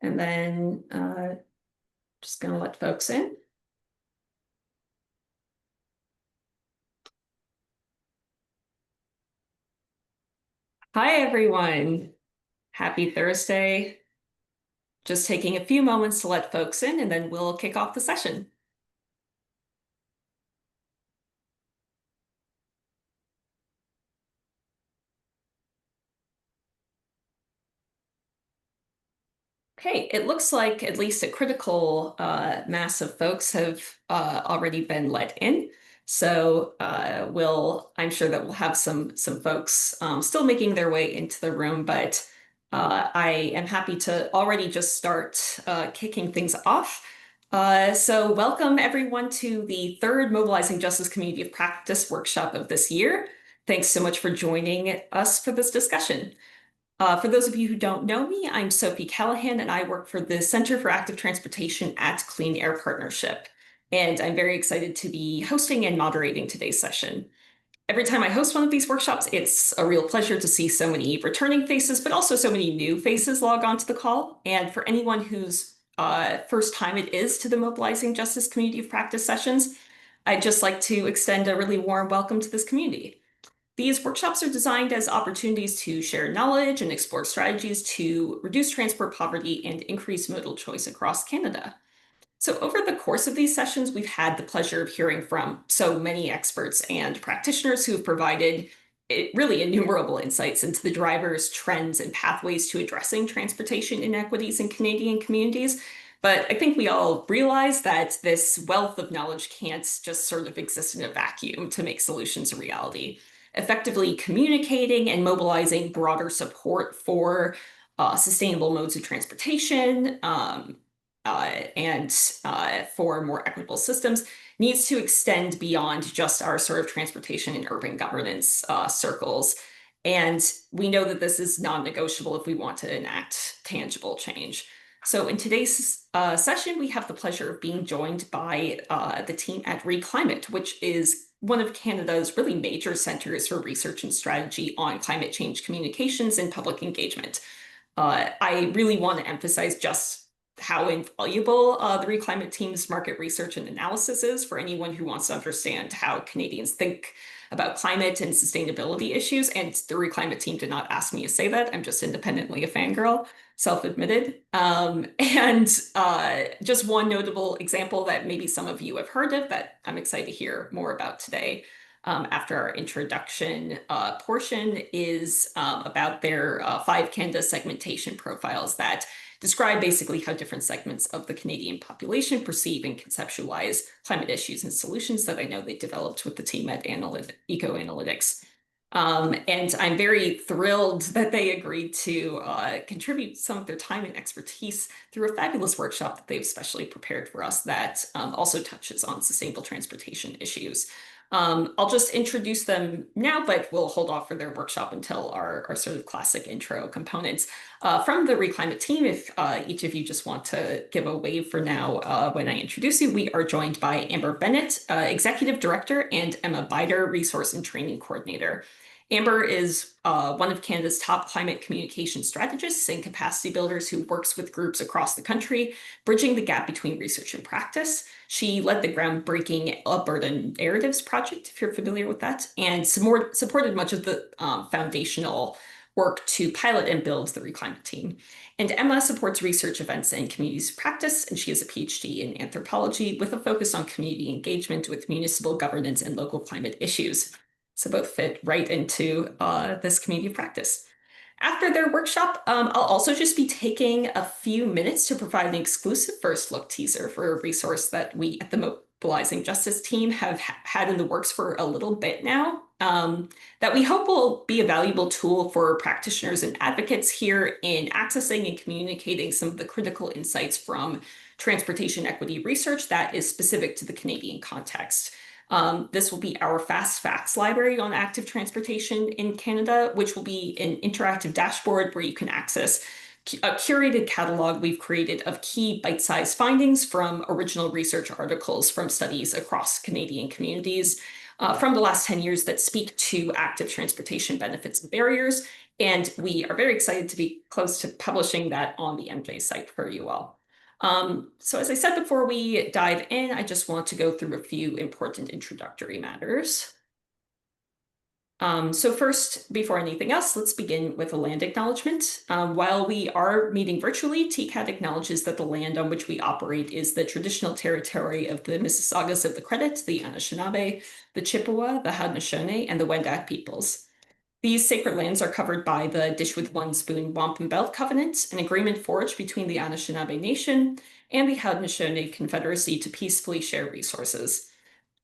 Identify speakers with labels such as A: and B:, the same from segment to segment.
A: And then just going to let folks in. Hi, everyone. Happy Thursday. Just taking a few moments to let folks in, and then we'll kick off the session. Okay, it looks like at least a critical mass of folks have already been let in. So I'm sure that we'll have some folks still making their way into the room, but I am happy to already just start kicking things off. So welcome everyone to the third Mobilizing Justice Community of Practice workshop of this year. Thanks so much for joining us for this discussion. For those of you who don't know me, I'm Sophie Callahan, and I work for the Center for Active Transportation at Clean Air Partnership. And I'm very excited to be hosting and moderating today's session. Every time I host one of these workshops, it's a real pleasure to see so many returning faces, but also so many new faces log on to the call. And for anyone whose first time it is to the Mobilizing Justice Community of Practice sessions, I'd just like to extend a really warm welcome to this community. These workshops are designed as opportunities to share knowledge and explore strategies to reduce transport poverty and increase modal choice across Canada. So over the course of these sessions, we've had the pleasure of hearing from so many experts and practitioners who have provided really innumerable insights into the drivers, trends, and pathways to addressing transportation inequities in Canadian communities. But I think we all realize that this wealth of knowledge can't just sort of exist in a vacuum to make solutions a reality. Effectively communicating and mobilizing broader support for sustainable modes of transportation, and for more equitable systems needs to extend beyond just our sort of transportation and urban governance circles. And we know that this is non-negotiable if we want to enact tangible change. So in today's session, we have the pleasure of being joined by the team at Re.Climate, which is one of Canada's really major centers for research and strategy on climate change communications and public engagement. I really want to emphasize just how invaluable the Re.Climate team's market research and analysis is for anyone who wants to understand how Canadians think about climate and sustainability issues. And the Re.Climate team did not ask me to say that. I'm just independently a fangirl, self-admitted. And just one notable example that maybe some of you have heard of that I'm excited to hear more about today after our introduction portion is about their 5 Canada segmentation profiles that describe basically how different segments of the Canadian population perceive and conceptualize climate issues and solutions that I know they developed with the team at Eco Analytics. And I'm very thrilled that they agreed to contribute some of their time and expertise through a fabulous workshop that they've specially prepared for us that also touches on sustainable transportation issues. I'll just introduce them now, but we'll hold off for their workshop until our sort of classic intro components. From the Re.Climate team, if each of you just want to give a wave for now when I introduce you, we are joined by Amber Bennett, Executive Director, and Emma Bider, Resource and Training Coordinator. Amber is one of Canada's top climate communication strategists and capacity builders who works with groups across the country, bridging the gap between research and practice. She led the groundbreaking Alberta Narratives Project, if you're familiar with that, and supported much of the foundational work to pilot and build the Re.Climate team. And Emma supports research events and communities of practice, and she has a PhD in anthropology with a focus on community engagement with municipal governance and local climate issues. So both fit right into this community of practice. After their workshop, I'll also just be taking a few minutes to provide an exclusive first look teaser for a resource that we at the Mobilizing Justice team have had in the works for a little bit now, that we hope will be a valuable tool for practitioners and advocates here in accessing and communicating some of the critical insights from transportation equity research that is specific to the Canadian context. This will be our Fast Facts library on active transportation in Canada, which will be an interactive dashboard where you can access a curated catalog we've created of key bite-sized findings from original research articles from studies across Canadian communities from the last 10 years that speak to active transportation benefits and barriers, And we are very excited to be close to publishing that on the MJ site for you all. So as I said before we dive in, I just want to go through a few important introductory matters. So first, before anything else, let's begin with a land acknowledgement. While we are meeting virtually, TCAT acknowledges that the land on which we operate is the traditional territory of the Mississaugas of the Credit, the Anishinaabe, the Chippewa, the Haudenosaunee, and the Wendat peoples. These sacred lands are covered by the Dish with One Spoon Wampum Belt Covenant, an agreement forged between the Anishinaabe Nation and the Haudenosaunee Confederacy to peacefully share resources.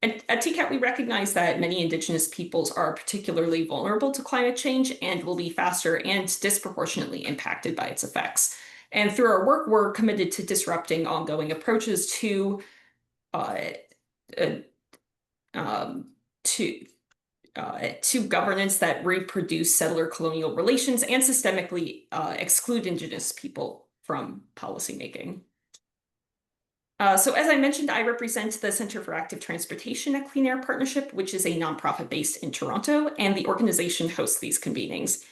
A: At TCAT, we recognize that many Indigenous peoples are particularly vulnerable to climate change and will be faster and disproportionately impacted by its effects. And through our work, we're committed to disrupting ongoing approaches to uh, uh, um, to to governance that reproduce settler colonial relations and systemically exclude Indigenous people from policymaking. So as I mentioned, I represent the Center for Active Transportation at Clean Air Partnership, which is a nonprofit based in Toronto, and the organization hosts these convenings.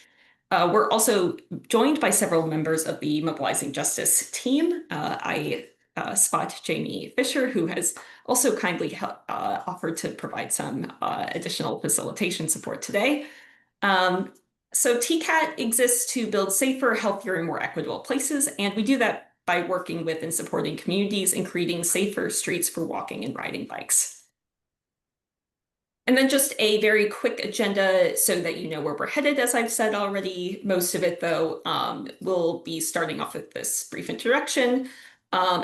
A: We're also joined by several members of the Mobilizing Justice team. I spot Jamie Fisher, who has also kindly offered to provide some additional facilitation support today. So TCAT exists to build safer, healthier, and more equitable places, and we do that by working with and supporting communities and creating safer streets for walking and riding bikes. And then just a very quick agenda so that you know where we're headed, as I've said already. Most of it, though, will be starting off with this brief introduction,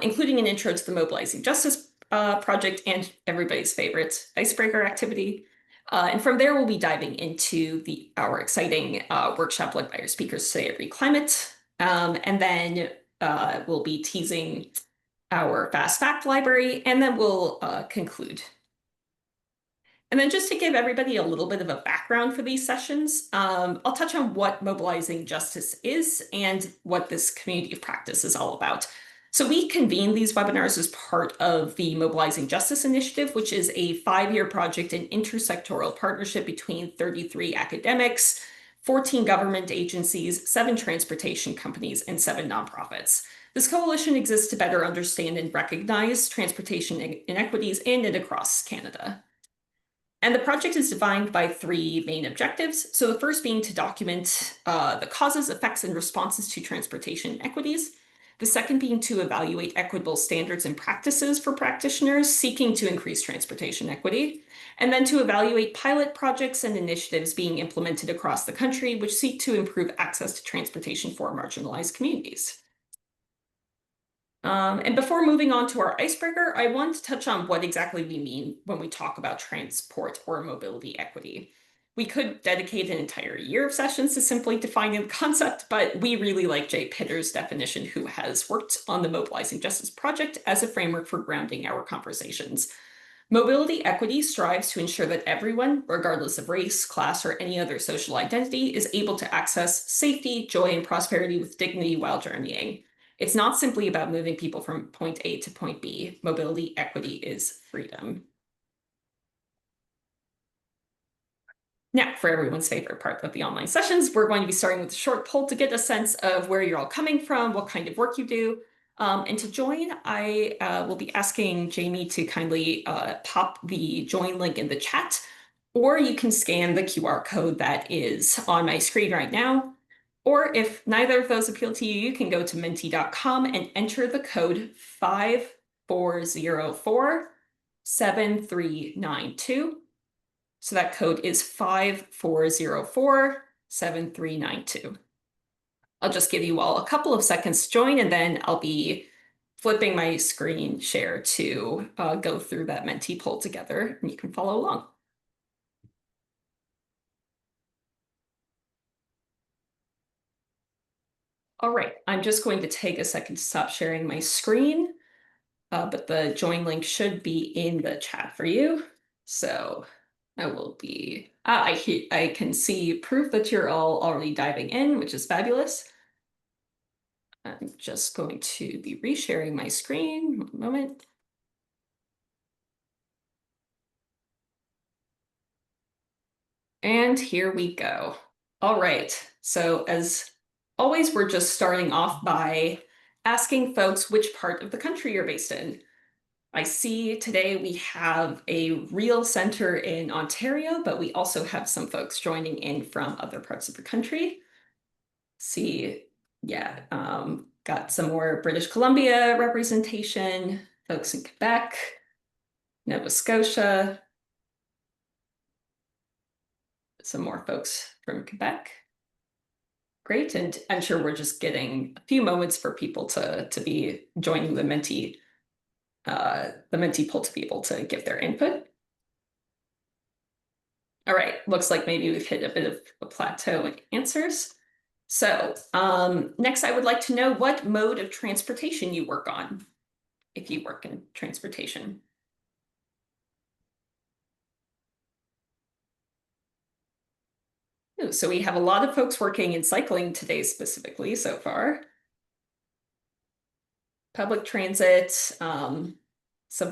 A: including an intro to the Mobilizing Justice project and everybody's favorite icebreaker activity. And from there, we'll be diving into our exciting workshop led by our speakers today at Re.Climate. And then we'll be teasing our fast fact library, and then we'll conclude. And then just to give everybody a little bit of a background for these sessions, I'll touch on what Mobilizing Justice is and what this community of practice is all about. So we convene these webinars as part of the Mobilizing Justice Initiative, which is a 5-year project and intersectoral partnership between 33 academics, 14 government agencies, 7 transportation companies, and 7 nonprofits. This coalition exists to better understand and recognize transportation inequities in and across Canada. And the project is defined by 3 main objectives. So the first being to document the causes, effects, and responses to transportation inequities. The second being to evaluate equitable standards and practices for practitioners seeking to increase transportation equity. And then to evaluate pilot projects and initiatives being implemented across the country, which seek to improve access to transportation for marginalized communities. And before moving on to our icebreaker, I want to touch on what exactly we mean when we talk about transport or mobility equity. We could dedicate an entire year of sessions to simply defining the concept, but we really like Jay Pitter's definition, who has worked on the Mobilizing Justice Project as a framework for grounding our conversations. Mobility equity strives to ensure that everyone, regardless of race, class, or any other social identity, is able to access safety, joy, and prosperity with dignity while journeying. It's not simply about moving people from point A to point B. Mobility equity is freedom. Now, for everyone's favorite part of the online sessions, we're going to be starting with a short poll to get a sense of where you're all coming from, what kind of work you do. And to join, I will be asking Jamie to kindly pop the join link in the chat, or you can scan the QR code that is on my screen right now. Or if neither of those appeal to you, you can go to menti.com and enter the code 5404-7392. So that code is 5404-7392. I'll just give you all a couple of seconds to join, and then I'll be flipping my screen share to go through that Menti poll together, and you can follow along. All right, I'm just going to take a second to stop sharing my screen, but the join link should be in the chat for you. So I will be, I can see proof that you're all already diving in, which is fabulous. I'm just going to be resharing my screen. One moment. And here we go. All right. So as always, we're just starting off by asking folks which part of the country you're based in. I see today we have a real center in Ontario, but we also have some folks joining in from other parts of the country. See, yeah, got some more British Columbia representation, folks in Quebec, Nova Scotia, some more folks from Quebec. Great, and I'm sure we're just getting a few moments for people to be joining the Menti poll to be able to give their input. All right, looks like maybe we've hit a bit of a plateau in answers. So next, I would like to know what mode of transportation you work on, if you work in transportation. Ooh, so we have a lot of folks working in cycling today specifically so far. Public transit, some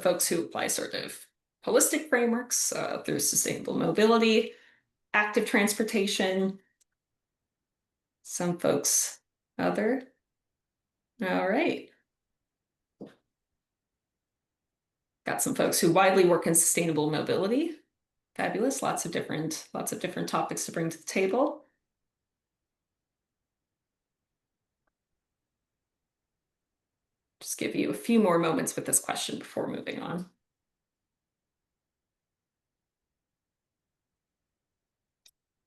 A: folks who apply sort of holistic frameworks through sustainable mobility, active transportation, some folks other. All right. Got some folks who widely work in sustainable mobility. Fabulous. Lots of different topics to bring to the table. Just give you a few more moments with this question before moving on.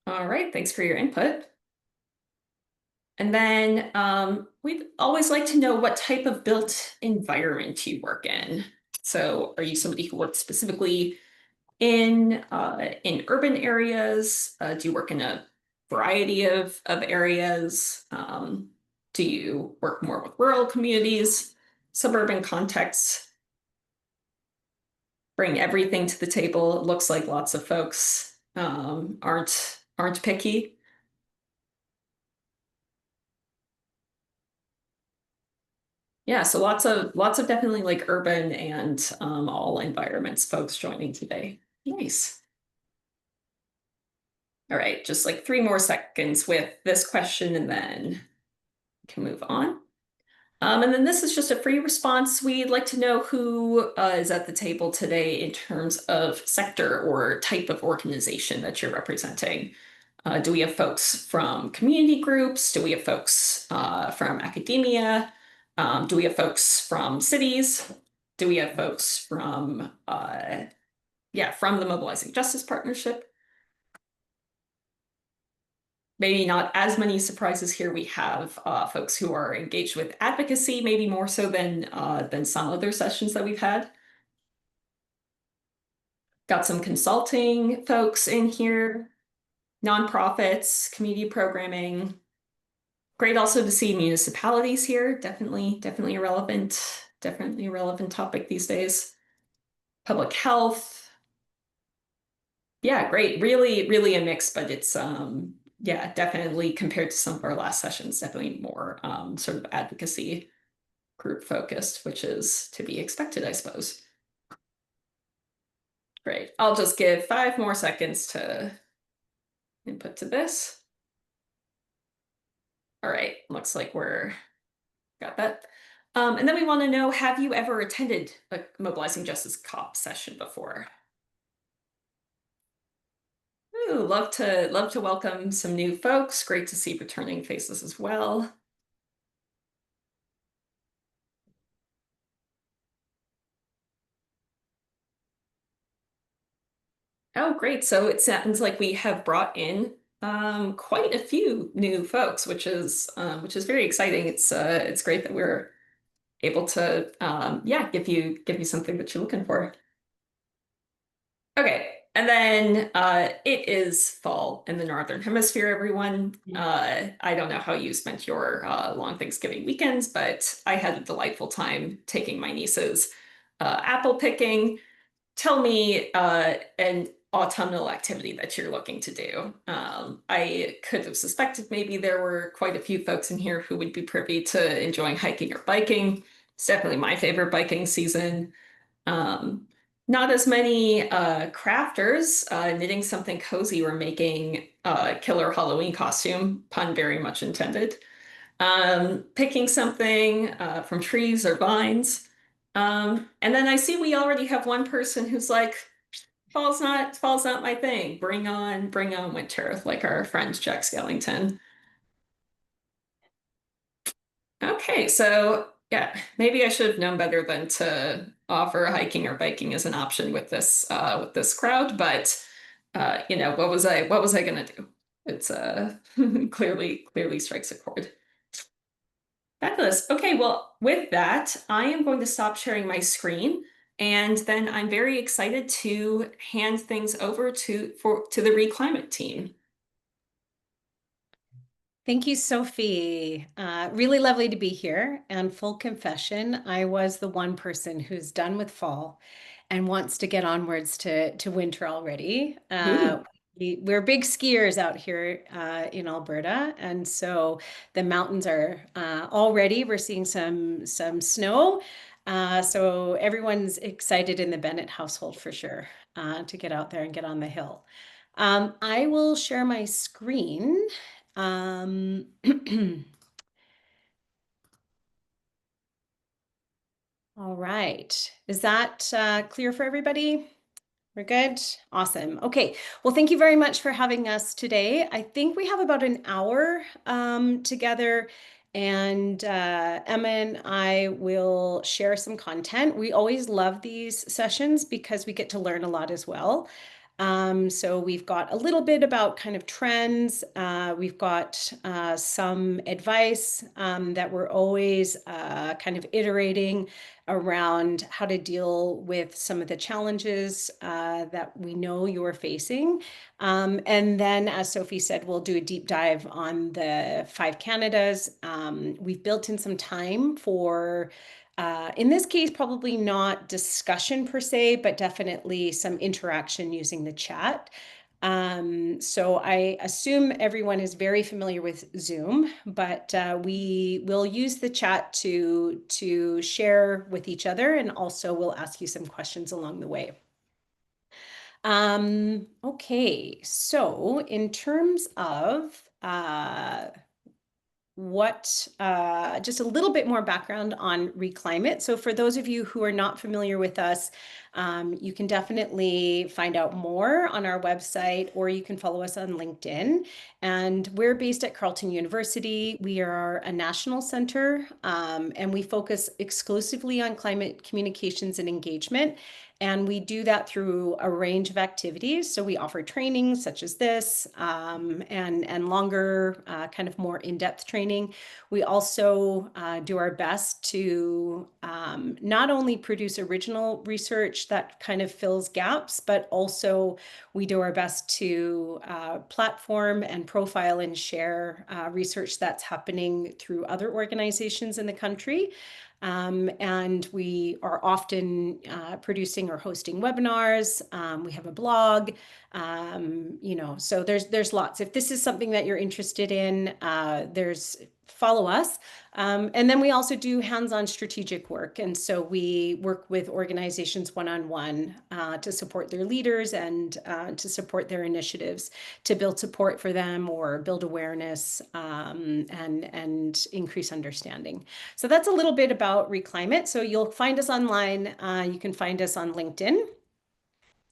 A: All right, thanks for your input. And then we'd always like to know what type of built environment you work in. So are you somebody who works specifically in urban areas? Do you work in a variety of areas? Do you work more with rural communities, suburban contexts? Bring everything to the table. It looks like lots of folks aren't picky. Yeah, so lots of definitely like urban and all environments folks joining today. Nice. All right, just like 3 more seconds with this question and then we can move on. And then this is just a free response. We'd like to know who is at the table today in terms of sector or type of organization that you're representing. Do we have folks from community groups? Do we have folks from academia? Do we have folks from cities? Do we have folks from, from the Mobilizing Justice Partnership? Maybe not as many surprises here. We have folks who are engaged with advocacy, maybe more so than some other sessions that we've had. Got some consulting folks in here, nonprofits, community programming. Great also to see municipalities here. Definitely a relevant topic these days. Public health. Yeah, great. Really a mix, but it's yeah, definitely compared to some of our last sessions, definitely more sort of advocacy group focused, which is to be expected, I suppose. Great. I'll just give 5 more seconds to input to this. All right, looks like we're got that. And then we want to know, have you ever attended a Mobilizing Justice CoP session before? Ooh, love to welcome some new folks. Great to see returning faces as well. Oh, great. So it sounds like we have brought in quite a few new folks, which is very exciting. It's great that we're able to yeah, give you something that you're looking for. Okay. And then it is fall in the Northern Hemisphere, everyone. I don't know how you spent your long Thanksgiving weekends, but I had a delightful time taking my nieces apple picking. Tell me an autumnal activity that you're looking to do. I could have suspected maybe there were quite a few folks in here who would be privy to enjoying hiking or biking. It's definitely my favorite biking season. Um, Not as many crafters knitting something cozy or making a killer Halloween costume, pun very much intended. Picking something from trees or vines. And then I see we already have one person who's like, fall's not my thing. Bring on winter, like our friend Jack Skellington. Okay, so yeah, maybe I should have known better than to offer hiking or biking as an option with this crowd, but what was I gonna do? It's clearly strikes a chord. Fabulous. Okay, well, with that, I am going to stop sharing my screen, and then I'm very excited to hand things over to the Re.Climate team.
B: Thank you, Sophie. Really lovely to be here. And full confession, I was the one person who's done with fall and wants to get onwards to winter already.
A: Ooh.
B: We're big skiers out here in Alberta, and so the mountains are already. We're seeing some snow, so everyone's excited in the Bennett household for sure to get out there and get on the hill. I will share my screen. Um, all right. Is that clear for everybody? We're good. Awesome. Okay. Well, thank you very much for having us today. I think we have about an hour together, and Emma and I will share some content. We always love these sessions because we get to learn a lot as well. So we've got a little bit about kind of trends. We've got some advice that we're always kind of iterating around how to deal with some of the challenges that we know you're facing. And then, as Sophie said, we'll do a deep dive on the five Canadas. We've built in some time for in this case, probably not discussion per se, but definitely some interaction using the chat. So I assume everyone is very familiar with Zoom, but we will use the chat to share with each other, and also we'll ask you some questions along the way. Okay, so in terms of just a little bit more background on Re.Climate. So for those of you who are not familiar with us, you can definitely find out more on our website, or you can follow us on LinkedIn. And we're based at Carleton University. We are a national center, and we focus exclusively on climate communications and engagement. And we do that through a range of activities. So we offer trainings such as this, and longer, kind of more in-depth training. We also do our best to not only produce original research that kind of fills gaps, but also we do our best to platform and profile and share research that's happening through other organizations in the country. And we are often producing or hosting webinars. We have a blog, so there's lots. If this is something that you're interested in, there's follow us. And then we also do hands-on strategic work. And so we work with organizations one-on-one to support their leaders and to support their initiatives, to build support for them or build awareness, and increase understanding. So that's a little bit about Re.Climate. So you'll find us online. You can find us on LinkedIn.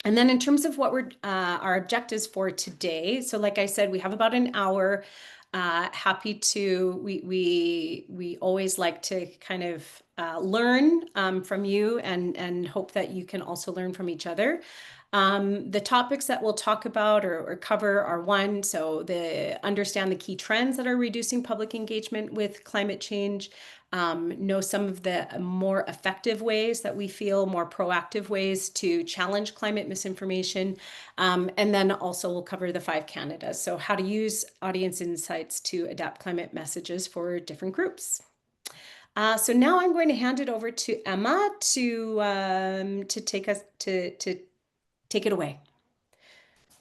B: And then in terms of what our objectives for today, so like I said, we have about an hour. Happy to, we always like to kind of learn from you, and hope that you can also learn from each other. The topics that we'll talk about or cover are one, so understand the key trends that are reducing public engagement with climate change. Know some of the more effective ways that we feel, more proactive ways to challenge climate misinformation. And then also we'll cover the five Canadas. So how to use audience insights to adapt climate messages for different groups. So now I'm going to hand it over to Emma to take it away.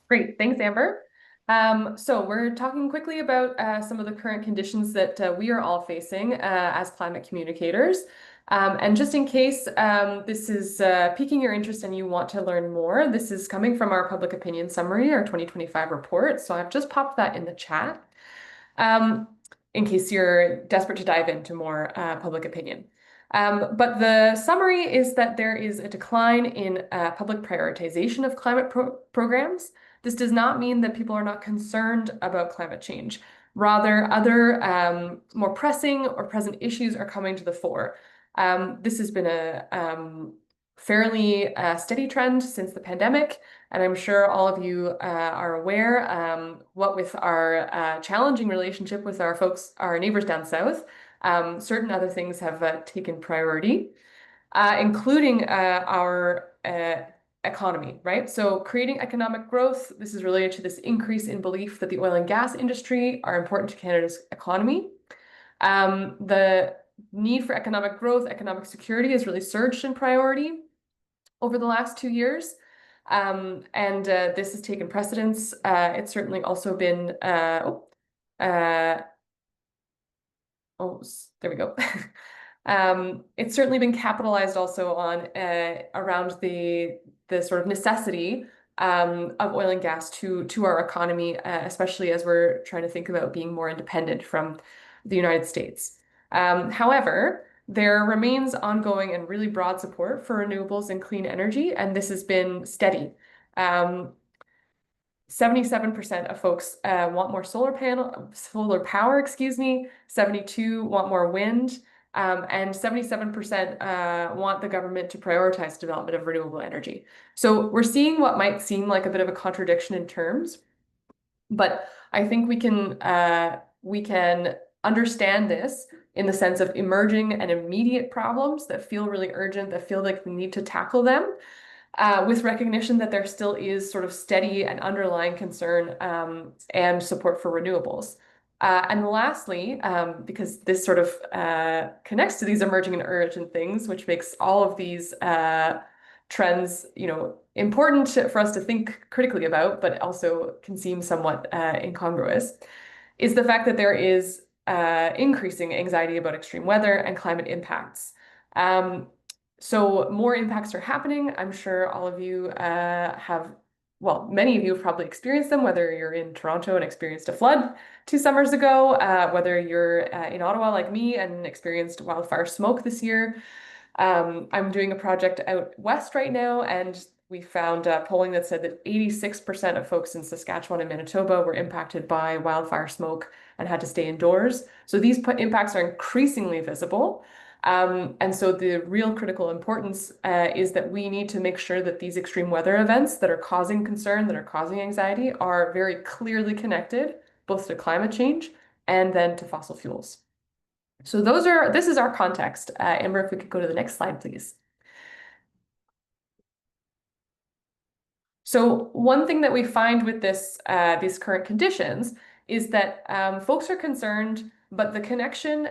C: Great. Thanks, Amber. So we're talking quickly about some of the current conditions that we are all facing as climate communicators. And just in case this is piquing your interest and you want to learn more, this is coming from our public opinion summary, our 2025 report. So I've just popped that in the chat um, in case you're desperate to dive into more public opinion. But the summary is that there is a decline in public prioritization of climate programs. This does not mean that people are not concerned about climate change. Rather, other more pressing or present issues are coming to the fore. This has been a fairly steady trend since the pandemic. And I'm sure all of you are aware, what with our challenging relationship with our folks, our neighbors down south, certain other things have taken priority, including our economy, right? So creating economic growth, this is related to this increase in belief that the oil and gas industry are important to Canada's economy. The need for economic growth, economic security has really surged in priority over the last 2 years. And this has taken precedence. It's certainly also been, uh, oh, there we go. It's certainly been capitalized also on around the sort of necessity of oil and gas to our economy, especially as we're trying to think about being more independent from the United States. However, there remains ongoing and really broad support for renewables and clean energy, and this has been steady. 77% of folks want more solar power, excuse me. 72 want more wind, and 77% want the government to prioritize development of renewable energy. So we're seeing what might seem like a bit of a contradiction in terms, but I think we can understand this in the sense of emerging and immediate problems that feel really urgent, that feel like we need to tackle them, with recognition that there still is sort of steady and underlying concern and support for renewables. And lastly, because this sort of connects to these emerging and urgent things, which makes all of these trends, important for us to think critically about, but also can seem somewhat incongruous, is the fact that there is increasing anxiety about extreme weather and climate impacts. So more impacts are happening. I'm sure all of you well, many of you have probably experienced them, whether you're in Toronto and experienced a flood 2 summers ago, whether you're in Ottawa like me and experienced wildfire smoke this year. I'm doing a project out west right now, and we found polling that said that 86% of folks in Saskatchewan and Manitoba were impacted by wildfire smoke and had to stay indoors. So these impacts are increasingly visible. And so the real critical importance is that we need to make sure that these extreme weather events that are causing concern, that are causing anxiety, are very clearly connected both to climate change and then to fossil fuels. So this is our context. Amber, if we could go to the next slide, please. So one thing that we find with these current conditions is that folks are concerned, but the connection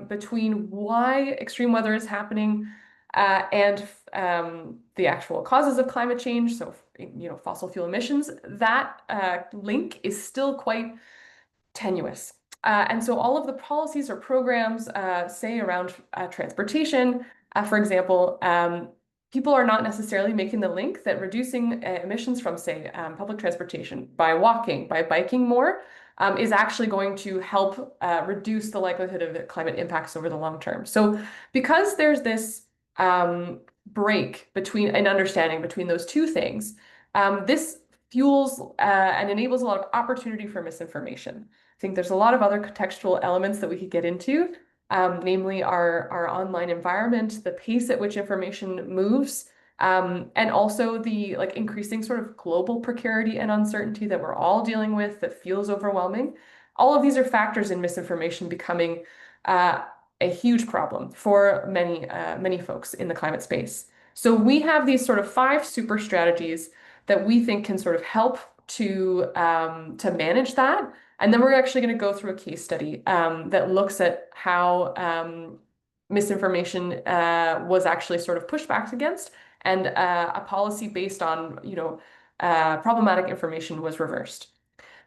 C: between why extreme weather is happening and the actual causes of climate change, so fossil fuel emissions, that link is still quite tenuous. And so all of the policies or programs, say around transportation, for example, people are not necessarily making the link that reducing emissions from, say, public transportation by walking, by biking more, is actually going to help reduce the likelihood of climate impacts over the long term. So because there's this break between an understanding between those two things, this fuels and enables a lot of opportunity for misinformation. I think there's a lot of other contextual elements that we could get into, namely our online environment, the pace at which information moves, and also the increasing sort of global precarity and uncertainty that we're all dealing with that feels overwhelming. All of these are factors in misinformation becoming a huge problem for many folks in the climate space. So we have these sort of 5 super strategies that we think can sort of help to manage that. And then we're actually going to go through a case study that looks at how misinformation was actually sort of pushed back against, and a policy based on problematic information was reversed.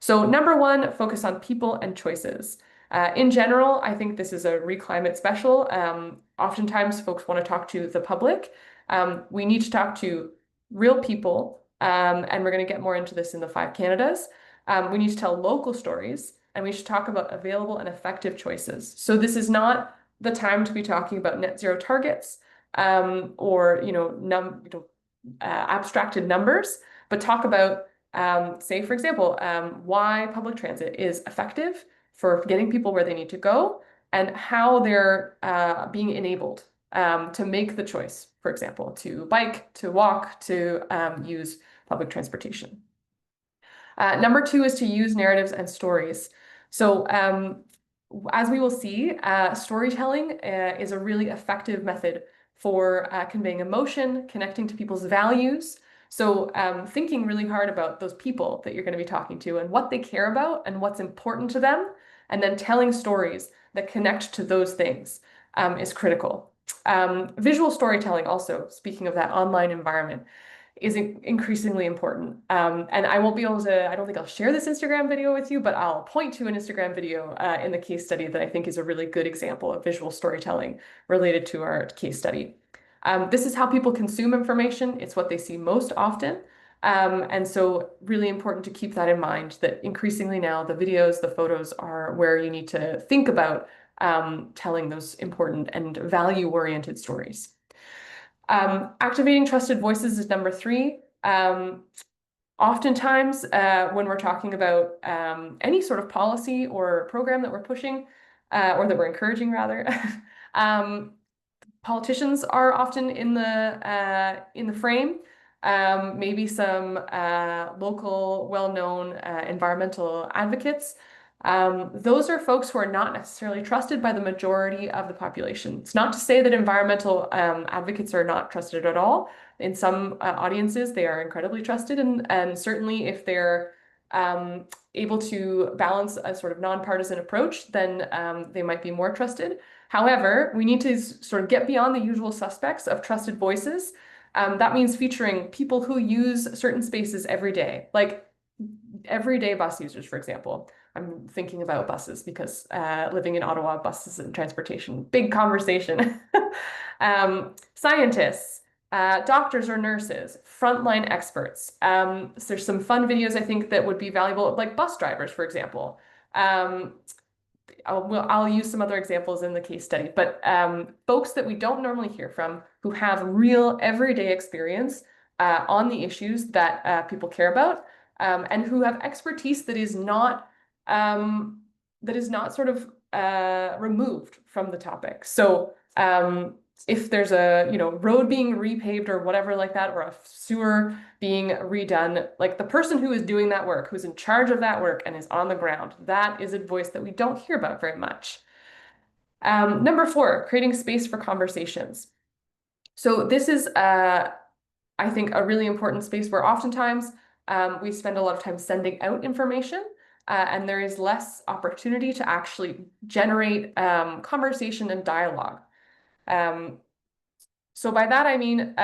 C: So number one, focus on people and choices. In general, I think this is a Re.Climate special. Oftentimes, folks want to talk to the public. We need to talk to real people, and we're going to get more into this in the 5 Canadas. We need to tell local stories, and we should talk about available and effective choices. So this is not the time to be talking about net zero targets, or abstracted numbers, but talk about, say, for example, why public transit is effective for getting people where they need to go, and how they're being enabled to make the choice, for example, to bike, to walk, to use public transportation. Number two is to use narratives and stories. So as we will see, storytelling is a really effective method for conveying emotion, connecting to people's values. So thinking really hard about those people that you're going to be talking to and what they care about and what's important to them, and then telling stories that connect to those things is critical. Visual storytelling also, speaking of that online environment, is increasingly important. And I won't be able to, I don't think I'll share this Instagram video with you, but I'll point to an Instagram video in the case study that I think is a really good example of visual storytelling related to our case study. This is how people consume information. It's what they see most often. And so really important to keep that in mind, that increasingly now the videos, the photos are where you need to think about telling those important and value-oriented stories. Activating trusted voices is number 3. Oftentimes, when we're talking about any sort of policy or program that we're pushing, or that we're encouraging rather, politicians are often in the frame. Maybe some local, well-known environmental advocates. Those are folks who are not necessarily trusted by the majority of the population. It's not to say that environmental advocates are not trusted at all. In some audiences, they are incredibly trusted, and certainly if they're able to balance a sort of nonpartisan approach, then they might be more trusted. However, we need to sort of get beyond the usual suspects of trusted voices. That means featuring people who use certain spaces every day, like everyday bus users, for example. I'm thinking about buses because living in Ottawa, buses and transportation, big conversation. Scientists, doctors or nurses, frontline experts. So there's some fun videos I think that would be valuable, like bus drivers, for example. I'll use some other examples in the case study, but folks that we don't normally hear from who have real everyday experience on the issues that people care about, and who have expertise that is not sort of removed from the topic. So if there's a road being repaved or whatever like that, or a sewer being redone, like the person who is doing that work, who's in charge of that work and is on the ground, that is a voice that we don't hear about very much. Number 4, creating space for conversations. So this is, I think, a really important space where oftentimes we spend a lot of time sending out information, and there is less opportunity to actually generate conversation and dialogue. So by that, I mean,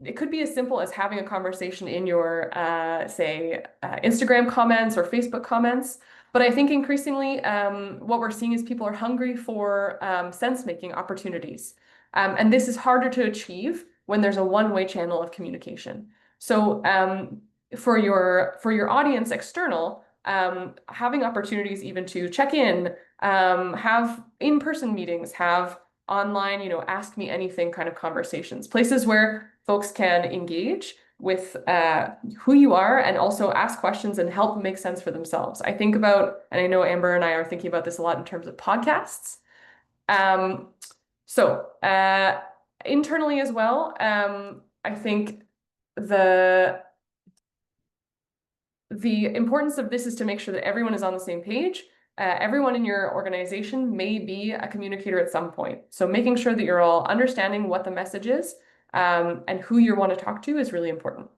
C: it could be as simple as having a conversation in your, say, Instagram comments or Facebook comments. But I think increasingly what we're seeing is people are hungry for sense-making opportunities. And this is harder to achieve when there's a one-way channel of communication. So for your audience external, having opportunities even to check in, have in-person meetings, have online, ask me anything kind of conversations, places where folks can engage with who you are and also ask questions and help make sense for themselves. I think about, and I know Amber and I are thinking about this a lot in terms of podcasts. So internally as well, I think the importance of this is to make sure that everyone is on the same page. Everyone in your organization may be a communicator at some point. So making sure that you're all understanding what the message is and who you want to talk to is really important.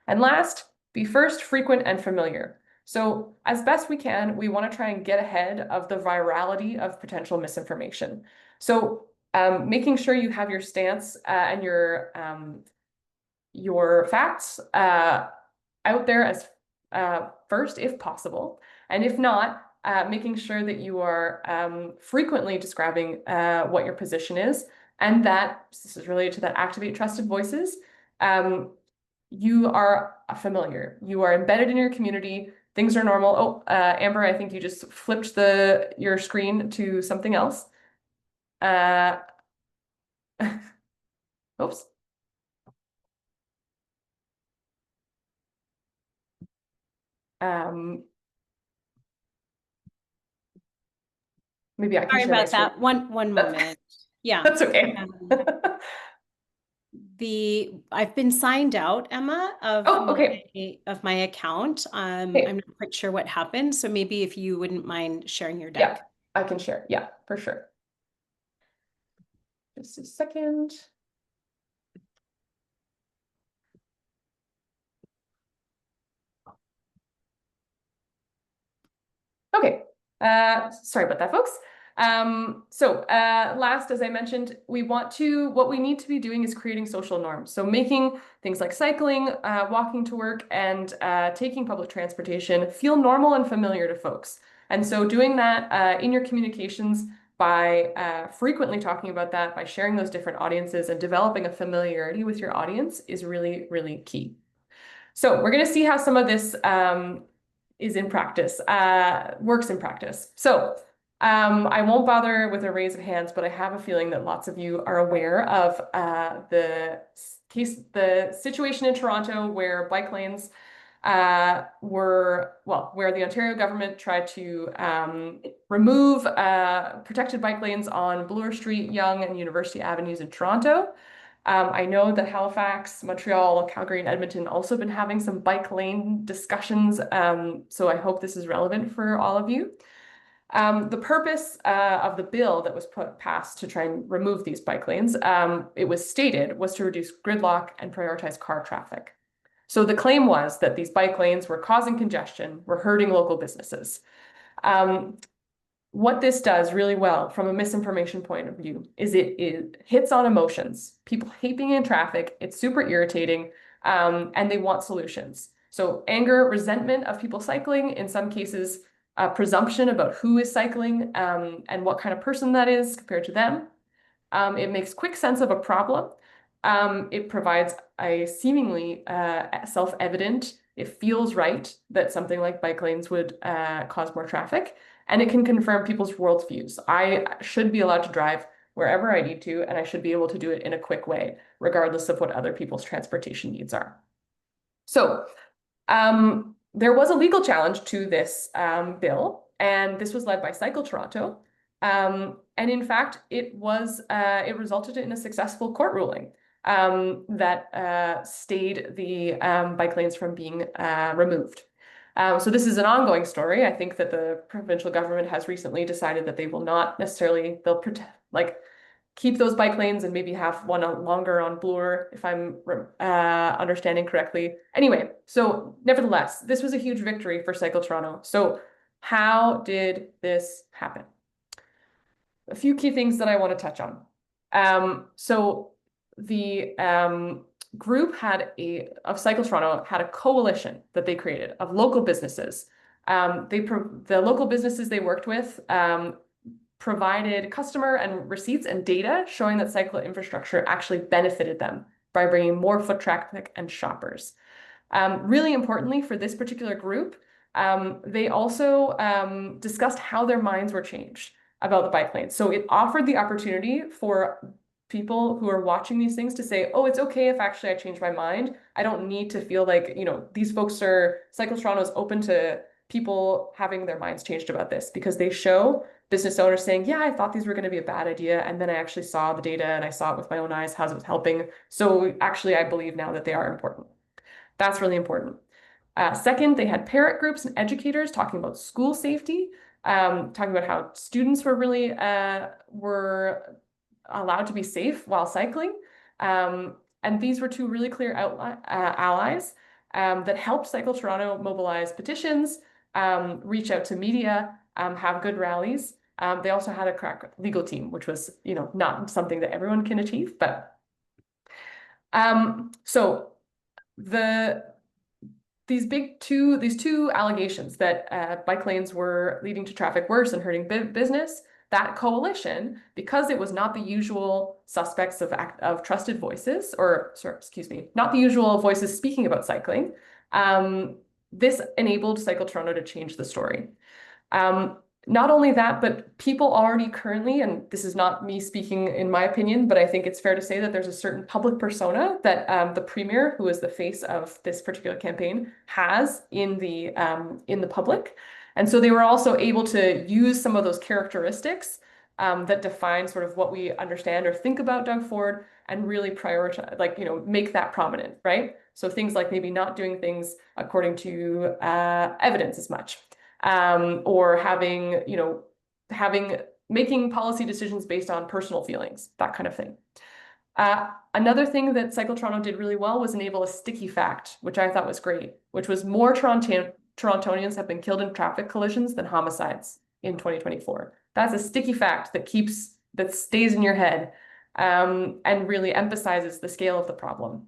C: And last, be first, frequent, and familiar. So as best we can, we want to try and get ahead of the virality of potential misinformation. So making sure you have your stance and your facts. out there as first if possible. And if not, making sure that you are frequently describing what your position is, and that this is related to that activate trusted voices. You are familiar. You are embedded in your community. Things are normal. Oh, Amber, I think you just flipped your screen to something else. Oops. Maybe I can
B: Sorry
C: share my
B: about
C: screen.
B: that. One moment. Yeah.
C: That's okay.
B: I've been signed out, Emma,
C: Oh, okay.
B: of my account.
C: Okay.
B: I'm not quite sure what happened. So maybe if you wouldn't mind sharing your
C: Yeah,
B: deck.
C: I can share. Yeah, for sure. Just a second. Okay. Sorry about that, folks. Last, as I mentioned, what we need to be doing is creating social norms. So making things like cycling, walking to work, and taking public transportation feel normal and familiar to folks. And so doing that in your communications by frequently talking about that, by sharing those different audiences and developing a familiarity with your audience is really, really key. So we're going to see how some of this is in practice, works in practice. So I won't bother with a raise of hands, but I have a feeling that lots of you are aware of the situation in Toronto where bike lanes where the Ontario government tried to remove protected bike lanes on Bloor Street, Yonge, and University Avenues in Toronto. I know that Halifax, Montreal, Calgary, and Edmonton also been having some bike lane discussions, so I hope this is relevant for all of you. The purpose of the bill that was passed to try and remove these bike lanes, it was stated, was to reduce gridlock and prioritize car traffic. So the claim was that these bike lanes were causing congestion, were hurting local businesses. What this does really well from a misinformation point of view is it hits on emotions. People hate being in traffic. It's super irritating, and they want solutions. So anger, resentment of people cycling, in some cases, presumption about who is cycling and what kind of person that is compared to them. It makes quick sense of a problem. It provides a seemingly self-evident, it feels right that something like bike lanes would cause more traffic, and it can confirm people's worldviews. I should be allowed to drive wherever I need to, and I should be able to do it in a quick way, regardless of what other people's transportation needs are. So there was a legal challenge to this bill, and this was led by Cycle Toronto. And in fact, it resulted in a successful court ruling that stayed the bike lanes from being removed. So this is an ongoing story. I think that the provincial government has recently decided that they will not necessarily, they'll keep those bike lanes and maybe have one longer on Bloor, if I'm understanding correctly. Anyway, so nevertheless, this was a huge victory for Cycle Toronto. So how did this happen? A few key things that I want to touch on. So the group of Cycle Toronto had a coalition that they created of local businesses. The local businesses they worked with provided customer and receipts and data showing that cycle infrastructure actually benefited them by bringing more foot traffic and shoppers. Really importantly for this particular group, they also discussed how their minds were changed about the bike lanes. So it offered the opportunity for people who are watching these things to say, oh, it's okay if actually I change my mind. I don't need to feel like, these folks Cycle Toronto is open to people having their minds changed about this because they show business owners saying, yeah, I thought these were going to be a bad idea. And then I actually saw the data and I saw it with my own eyes, how it was helping. So actually, I believe now that they are important. That's really important. Second, they had parent groups and educators talking about school safety, talking about how students were really were allowed to be safe while cycling. And these were two really clear allies that helped Cycle Toronto mobilize petitions, reach out to media, have good rallies. They also had a crack legal team, which was, not something that everyone can achieve, but so these two allegations that bike lanes were leading to traffic worse and hurting business, that coalition, because it was not the usual suspects of trusted voices, or sorry, excuse me, not the usual voices speaking about cycling, this enabled Cycle Toronto to change the story. Not only that, but people already currently, and this is not me speaking in my opinion, but I think it's fair to say that there's a certain public persona that the premier, who is the face of this particular campaign, has in the public. And so they were also able to use some of those characteristics that define sort of what we understand or think about Doug Ford and really prioritize, like, make that prominent, right? So things like maybe not doing things according to evidence as much. Or making policy decisions based on personal feelings, that kind of thing. Another thing that Cycle Toronto did really well was enable a sticky fact, which I thought was great, which was more Torontonians have been killed in traffic collisions than homicides in 2024. That's a sticky fact that stays in your head, and really emphasizes the scale of the problem.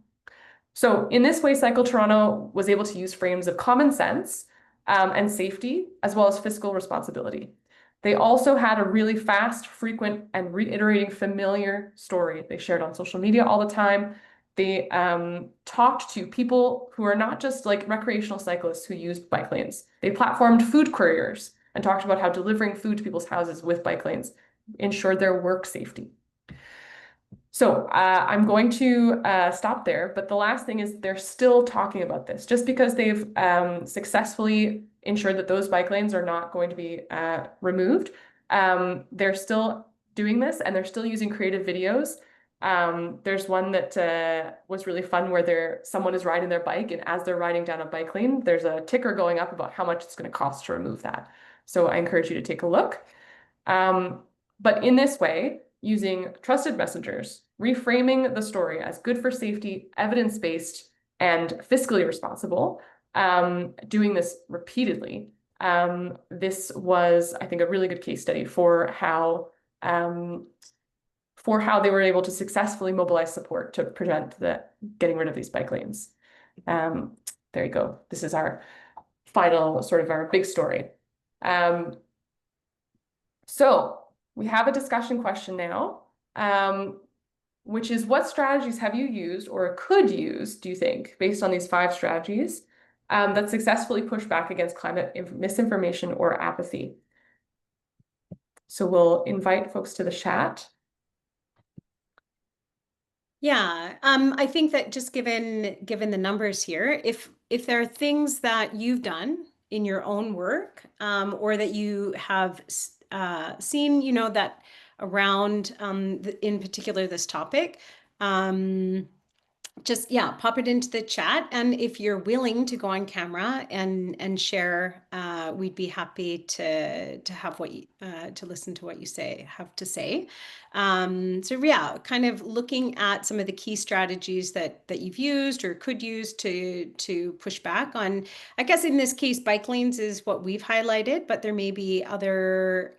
C: So in this way, Cycle Toronto was able to use frames of common sense and safety, as well as fiscal responsibility. They also had a really fast, frequent, and reiterating familiar story they shared on social media all the time. They talked to people who are not just like recreational cyclists who use bike lanes. They platformed food couriers and talked about how delivering food to people's houses with bike lanes ensured their work safety. So I'm going to stop there, but the last thing is they're still talking about this. Just because they've successfully ensured that those bike lanes are not going to be removed, they're still doing this and they're still using creative videos. There's one that was really fun where someone is riding their bike, and as they're riding down a bike lane, there's a ticker going up about how much it's going to cost to remove that. So I encourage you to take a look. But in this way, using trusted messengers, reframing the story as good for safety, evidence-based, and fiscally responsible, doing this repeatedly. This was, I think, a really good case study for how they were able to successfully mobilize support to prevent getting rid of these bike lanes. There you go. This is our final sort of our big story. So we have a discussion question now, which is, what strategies have you used or could use, do you think, based on these 5 strategies, that successfully push back against climate misinformation or apathy? So we'll invite folks to the chat.
B: Yeah, I think that just given the numbers here, if there are things that you've done in your own work, or that you have seen, that around in particular this topic, just pop it into the chat, and if you're willing to go on camera and share, we'd be happy to have to listen to what you have to say. So yeah, kind of looking at some of the key strategies that you've used or could use to push back on. I guess in this case, bike lanes is what we've highlighted, but there may be other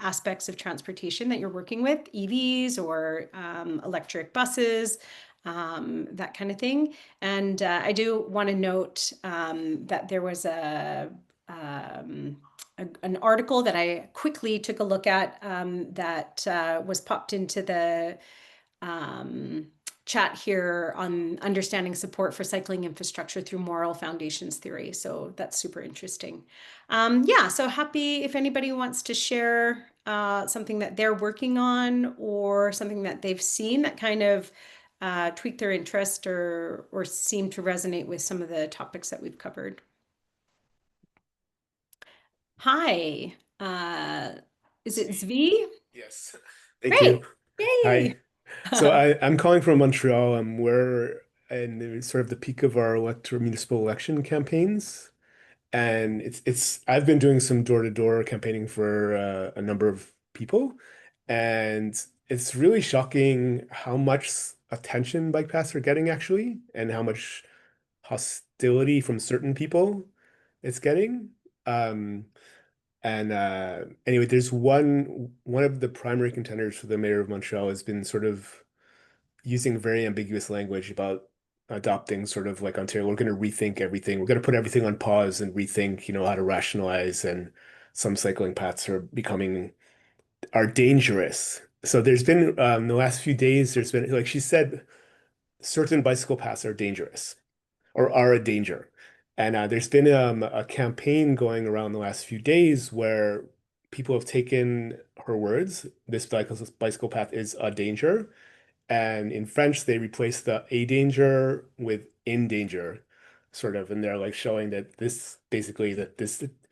B: aspects of transportation that you're working with, EVs or electric buses, that kind of thing. And I do want to note that there was an article that I quickly took a look at, that was popped into the chat here on understanding support for cycling infrastructure through moral foundations theory. So that's super interesting. Yeah, so happy if anybody wants to share something that they're working on or something that they've seen that kind of tweak their interest or seem to resonate with some of the topics that we've covered. Hi, is it Zvi?
D: Yes. Thank
B: Great.
D: you.
B: Yay.
D: Hi. So I'm calling from Montreal. We're in sort of the peak of our municipal election campaigns. And I've been doing some door-to-door campaigning for a number of people. And it's really shocking how much attention bike paths are getting actually, and how much hostility from certain people it's getting. And anyway, there's one of the primary contenders for the mayor of Montreal has been sort of using very ambiguous language about adopting sort of like Ontario. We're going to rethink everything. We're going to put everything on pause and rethink, how to rationalize. And some cycling paths are dangerous. So there's been the last few days, there's been, like she said, certain bicycle paths are dangerous or are a danger. And there's been a campaign going around the last few days where people have taken her words, this bicycle path is a danger. And in French, they replace the a danger with in danger, sort of. And they're like showing that this basically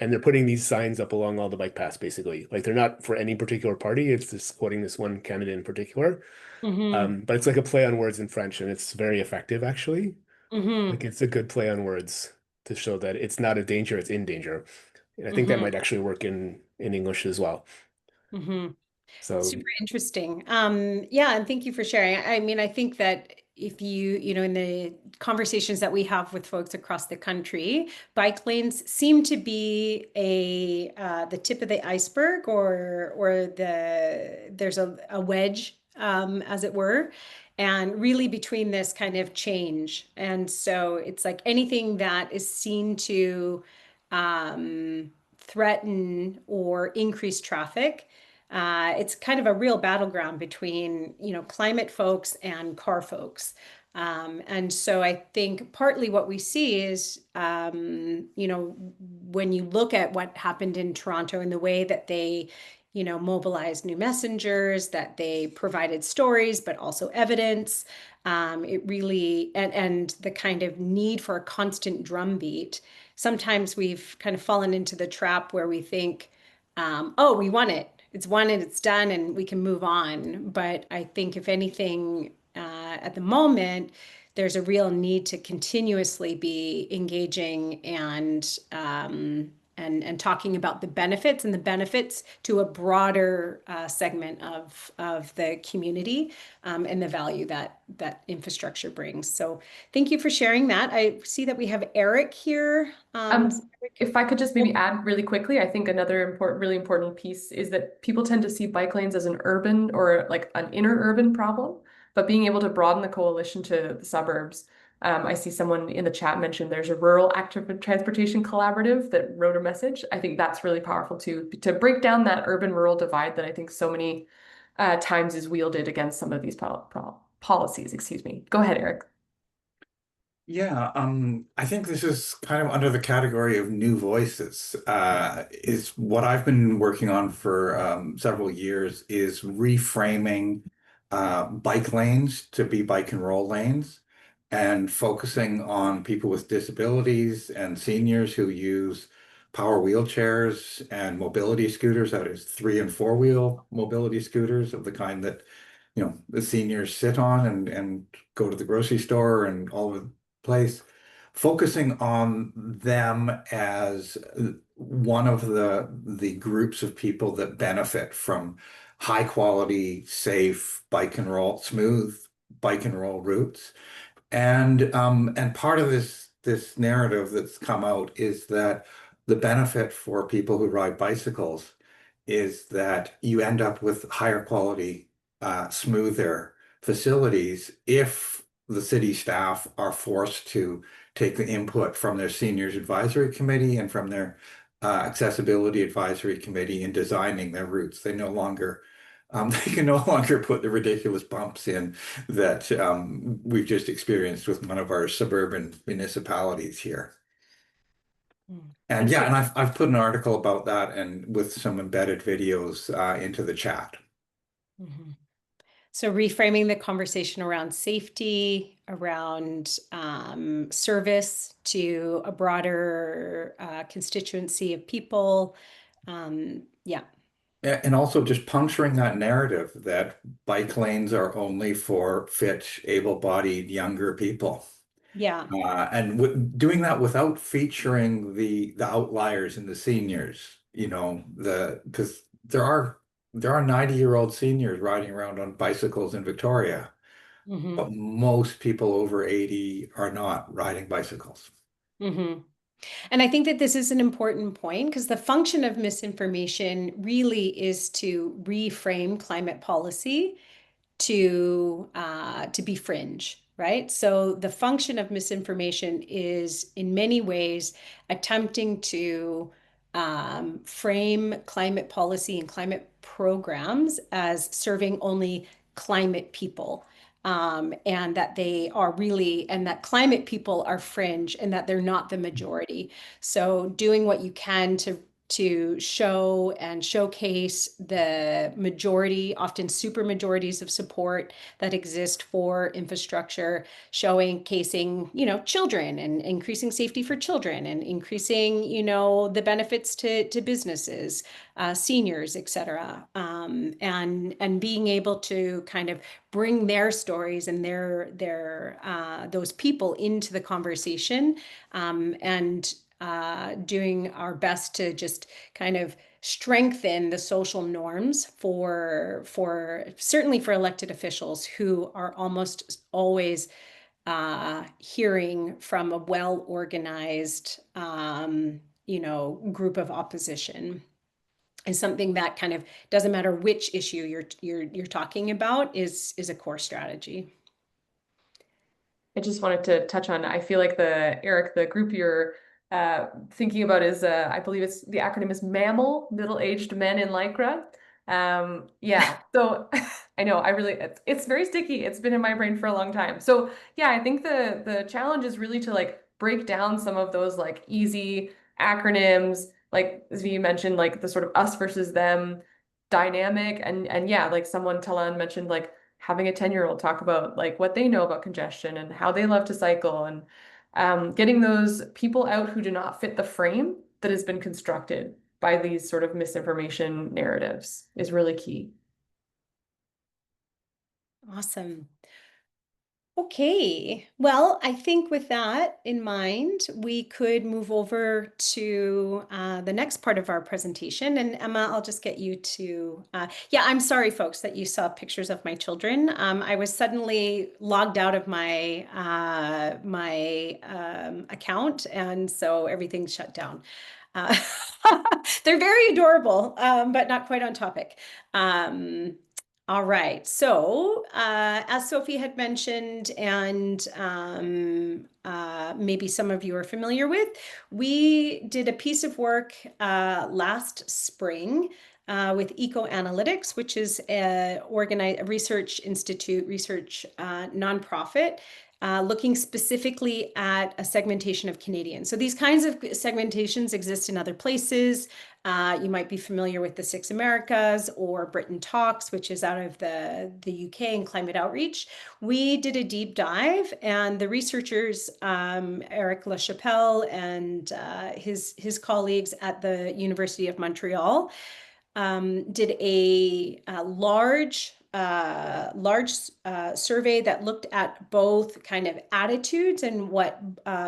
D: and they're putting these signs up along all the bike paths, basically. Like they're not for any particular party. It's just quoting this one candidate in particular.
B: Mm-hmm.
D: But it's like a play on words in French, and it's very effective, actually.
B: Mm-hmm.
D: Like it's a good play on words to show that it's not a danger, it's in danger. And I think that
B: Mm-hmm.
D: might actually work in English as well.
B: Mm-hmm.
D: So
B: Super interesting. Yeah, and thank you for sharing. I mean, I think that if in the conversations that we have with folks across the country, bike lanes seem to be the tip of the iceberg, or there's a wedge, as it were, and really between this kind of change. And so it's like anything that is seen to threaten or increase traffic. It's kind of a real battleground between, climate folks and car folks. And so I think partly what we see is, when you look at what happened in Toronto and the way that they, mobilized new messengers, that they provided stories, but also evidence. It really, and the kind of need for a constant drumbeat. Sometimes we've kind of fallen into the trap where we think, oh, we won it. It's won and it's done, and we can move on. But I think, if anything, at the moment, there's a real need to continuously be engaging and talking about the benefits and the benefits to a broader segment of the community, and the value that infrastructure brings. So, thank you for sharing that. I see that we have Eric here.
C: If I could just maybe add really quickly, I think another really important piece is that people tend to see bike lanes as an urban or like an inner urban problem, but being able to broaden the coalition to the suburbs. I see someone in the chat mentioned there's a rural active transportation collaborative that wrote a message. I think that's really powerful too, to break down that urban-rural divide that I think so many times is wielded against some of these policies. Excuse me. Go ahead, Eric.
E: Yeah, I think this is kind of under the category of new voices. Is what I've been working on for several years is reframing bike lanes to be bike and roll lanes and focusing on people with disabilities and seniors who use power wheelchairs and mobility scooters, that is three and four wheel mobility scooters of the kind that, the seniors sit on and go to the grocery store and all over the place, focusing on them as one of the groups of people that benefit from high quality, safe bike and roll, smooth bike and roll routes. And part of this narrative that's come out is that the benefit for people who ride bicycles is that you end up with higher quality, smoother facilities if the city staff are forced to take the input from their seniors advisory committee and from their accessibility advisory committee in designing their routes. They can no longer put the ridiculous bumps in that we've just experienced with one of our suburban municipalities here. And
B: And
E: yeah,
B: so,
E: and I've put an article about that and with some embedded videos into the chat.
B: Mhm. So reframing the conversation around safety, around service to a broader constituency of people. Yeah,
E: And also just puncturing that narrative that bike lanes are only for fit, able-bodied younger people.
B: yeah.
E: And doing that without featuring the outliers and the seniors, because there are 90-year-old seniors riding around on bicycles in Victoria,
B: Hmm.
E: but most people over 80 are not riding bicycles.
B: Hmm. And I think that this is an important point, because the function of misinformation really is to reframe climate policy to be fringe. right? So the function of misinformation is in many ways attempting to frame climate policy and climate programs as serving only climate people. And that they are really, and that climate people are fringe and that they're not the majority. So doing what you can to show and showcase the majority, often super majorities of support that exist for infrastructure, showing casing, children and increasing safety for children and increasing, the benefits to businesses, seniors, et cetera. And being able to kind of bring their stories and their those people into the conversation, and doing our best to just kind of strengthen the social norms for certainly for elected officials who are almost always hearing from a well-organized group of opposition, is something that kind of doesn't matter which issue you're talking about, is a core strategy.
C: I just wanted to touch on, I feel like Eric, the group you're thinking about is, I believe the acronym is MAML, Middle-Aged Men in Lycra. Yeah, so I know, it's very sticky. It's been in my brain for a long time. So yeah, I think the challenge is really to like break down some of those like easy acronyms, like as you mentioned, like the sort of us versus them dynamic. And yeah, like Talan mentioned, like having a 10-year-old talk about like what they know about congestion and how they love to cycle, and getting those people out who do not fit the frame that has been constructed by these sort of misinformation narratives is really key.
B: Awesome. Okay, well, I think with that in mind, we could move over to the next part of our presentation. And Emma, I'll just get you to, yeah, I'm sorry, folks, that you saw pictures of my children. I was suddenly logged out of my account, and so everything shut down. Uh, they're very adorable, but not quite on topic. All right. So, as Sophie had mentioned, and maybe some of you are familiar with, we did a piece of work last spring with Eco Analytics, which is a research institute, research nonprofit, looking specifically at a segmentation of Canadians. So these kinds of segmentations exist in other places. You might be familiar with the Six Americas or Britain Talks, which is out of the UK and Climate Outreach. We did a deep dive, and the researchers, Eric LaChapelle and his colleagues at the University of Montreal, did a large survey that looked at both kind of attitudes and what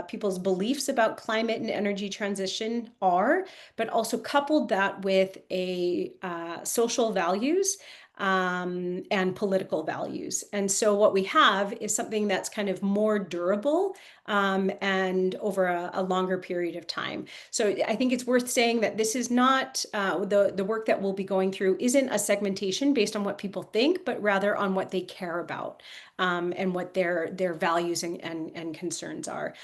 B: people's beliefs about climate and energy transition are, but also coupled that with a social values and political values. And so what we have is something that's kind of more durable and over a longer period of time. So I think it's worth saying that this is not the work that we'll be going through isn't a segmentation based on what people think, but rather on what they care about and what their values and concerns are.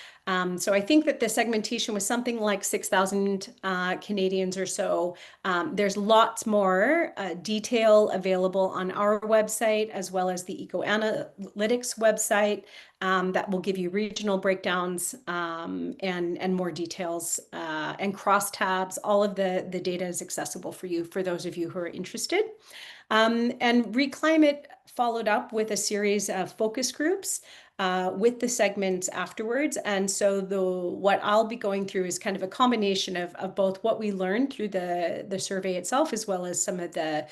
B: So I think that the segmentation was something like 6,000 Canadians or so. There's lots more detail available on our website, as well as the Eco Analytics website, that will give you regional breakdowns and more details and crosstabs. All of the data is accessible for you, for those of you who are interested. And Re.Climate followed up with a series of focus groups with the segments afterwards. And so what I'll be going through is kind of a combination of both what we learned through the survey itself, as well as some of the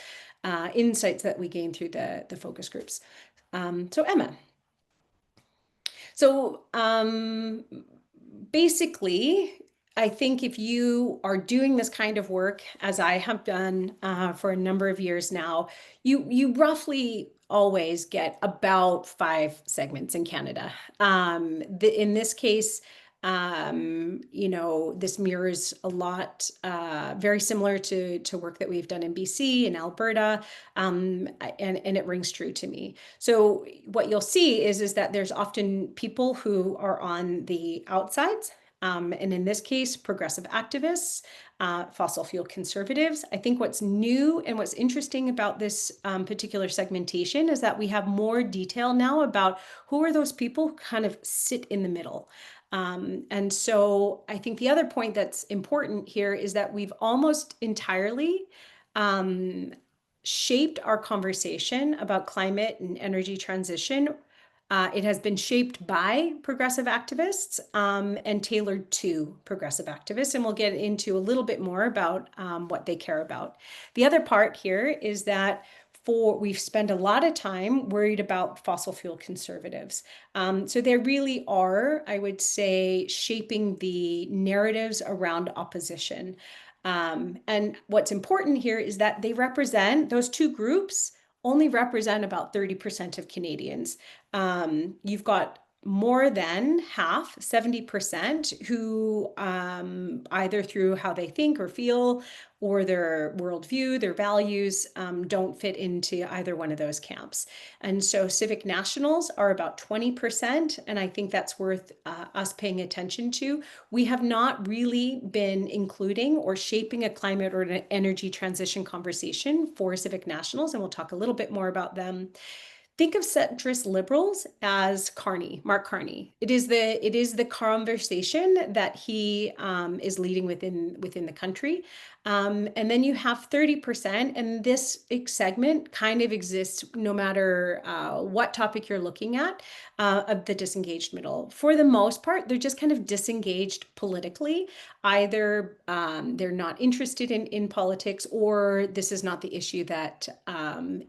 B: insights that we gained through the focus groups. So Emma. So basically, I think if you are doing this kind of work, as I have done for a number of years now, you roughly always get about 5 segments in Canada. In this case, This mirrors a lot, very similar to work that we've done in BC and Alberta, and it rings true to me. So what you'll see is that there's often people who are on the outsides, and in this case, progressive activists, fossil fuel conservatives. I think what's new and what's interesting about this particular segmentation is that we have more detail now about who are those people who kind of sit in the middle. And so I think the other point that's important here is that we've almost entirely shaped our conversation about climate and energy transition. It has been shaped by progressive activists and tailored to progressive activists. And we'll get into a little bit more about what they care about. The other part here is that we've spent a lot of time worried about fossil fuel conservatives. So they really are, I would say, shaping the narratives around opposition. And what's important here is that those two groups only represent about 30% of Canadians. You've got more than half, 70%, who either through how they think or feel or their worldview, their values, don't fit into either one of those camps. And so civic nationals are about 20%, and I think that's worth us paying attention to. We have not really been including or shaping a climate or an energy transition conversation for civic nationals, and we'll talk a little bit more about them. Think of centrist liberals as Mark Carney. It is the conversation that he is leading within the country. And then you have 30%, and this segment kind of exists no matter what topic you're looking at, of the disengaged middle. For the most part, they're just kind of disengaged politically. Either they're not interested in politics, or this is not the issue that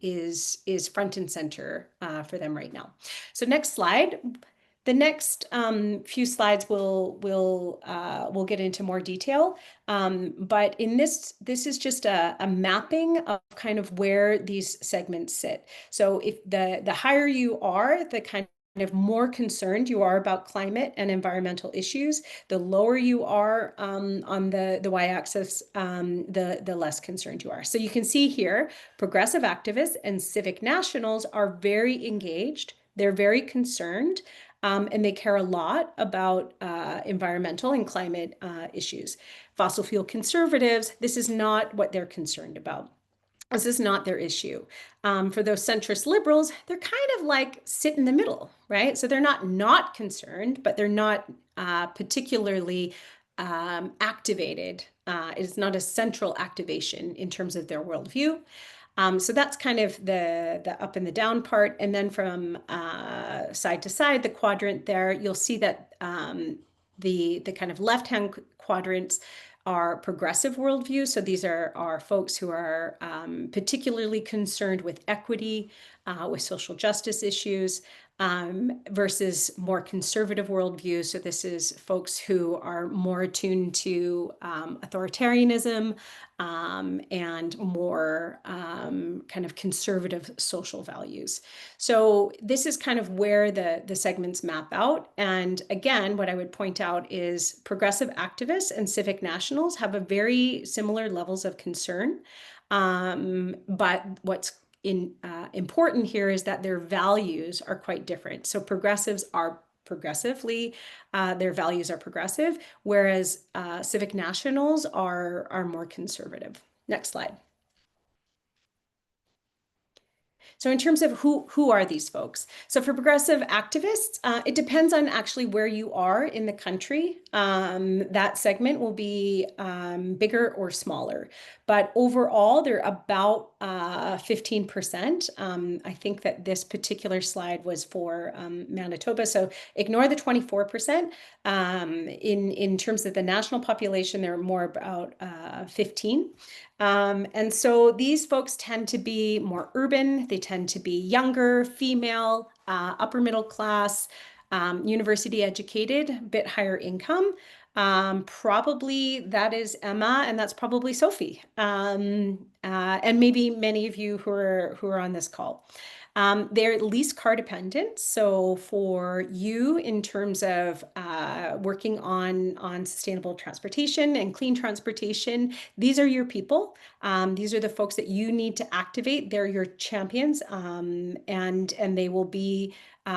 B: is front and center for them right now. So next slide. The next few slides we'll get into more detail, but in this is just a mapping of kind of where these segments sit. So if the higher you are, the kind of more concerned you are about climate and environmental issues, the lower you are on the y-axis, the less concerned you are. So you can see here, progressive activists and civic nationals are very engaged. They're very concerned, and they care a lot about environmental and climate issues. Fossil fuel conservatives, this is not what they're concerned about. This is not their issue. For those centrist liberals, they're kind of like sit in the middle, right? So they're not concerned, but they're not particularly activated. It's not a central activation in terms of their worldview. So that's kind of the up and the down part. And then from side to side, the quadrant there, you'll see that the kind of left-hand quadrants are progressive worldviews. So these are folks who are particularly concerned with equity, with social justice issues, versus more conservative worldviews. So this is folks who are more attuned to authoritarianism, and more kind of conservative social values. So this is kind of where the segments map out. And again, what I would point out is progressive activists and civic nationals have a very similar levels of concern. But what's important here is that their values are quite different. So progressives are progressively, their values are progressive, whereas civic nationals are more conservative. Next slide. So in terms of who are these folks? So for progressive activists, it depends on actually where you are in the country. That segment will be bigger or smaller. But overall, they're about 15%. I think that this particular slide was for Manitoba. So ignore the 24%. In terms of the national population, they're more about 15. And so these folks tend to be more urban. They tend to be younger, female, upper middle class, university educated, a bit higher income. Probably that is Emma, and that's probably Sophie, and maybe many of you who are on this call. They're least car dependent. So for you, in terms of working on sustainable transportation and clean transportation, these are your people. These are the folks that you need to activate. They're your champions, and they will be,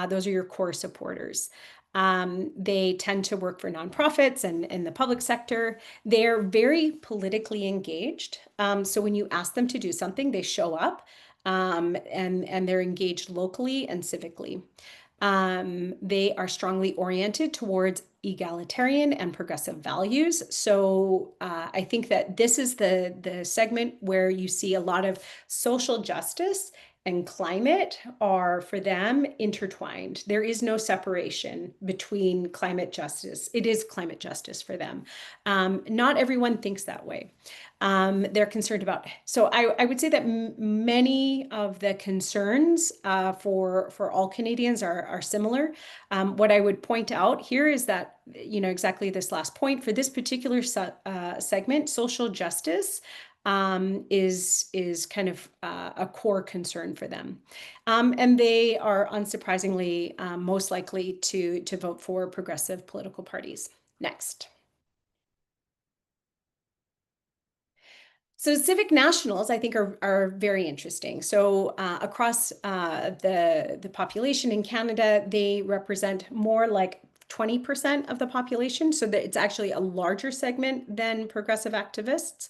B: those are your core supporters. They tend to work for nonprofits and in the public sector. They're very politically engaged. So when you ask them to do something, they show up, and they're engaged locally and civically. They are strongly oriented towards egalitarian and progressive values. So I think that this is the segment where you see a lot of social justice and climate are, for them, intertwined. There is no separation between climate justice. It is climate justice for them. Not everyone thinks that way. They're concerned about, so I would say that many of the concerns for all Canadians are similar. What I would point out here is that, exactly this last point, for this particular segment, social justice is kind of a core concern for them. And they are unsurprisingly most likely to vote for progressive political parties. Next. So civic nationals, I think, are very interesting. So across the population in Canada, they represent more like 20% of the population. So that it's actually a larger segment than progressive activists.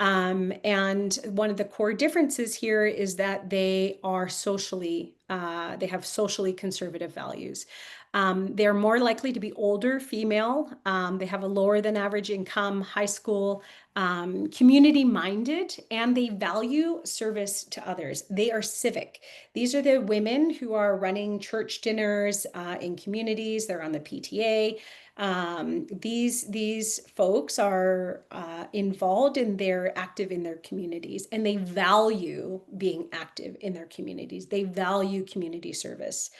B: And one of the core differences here is that they are they have socially conservative values. They're more likely to be older, female. They have a lower than average income, high school, community minded, and they value service to others. They are civic. These are the women who are running church dinners in communities. They're on the PTA. These folks are involved and they're active in their communities, and they value being active in their communities. They value community service.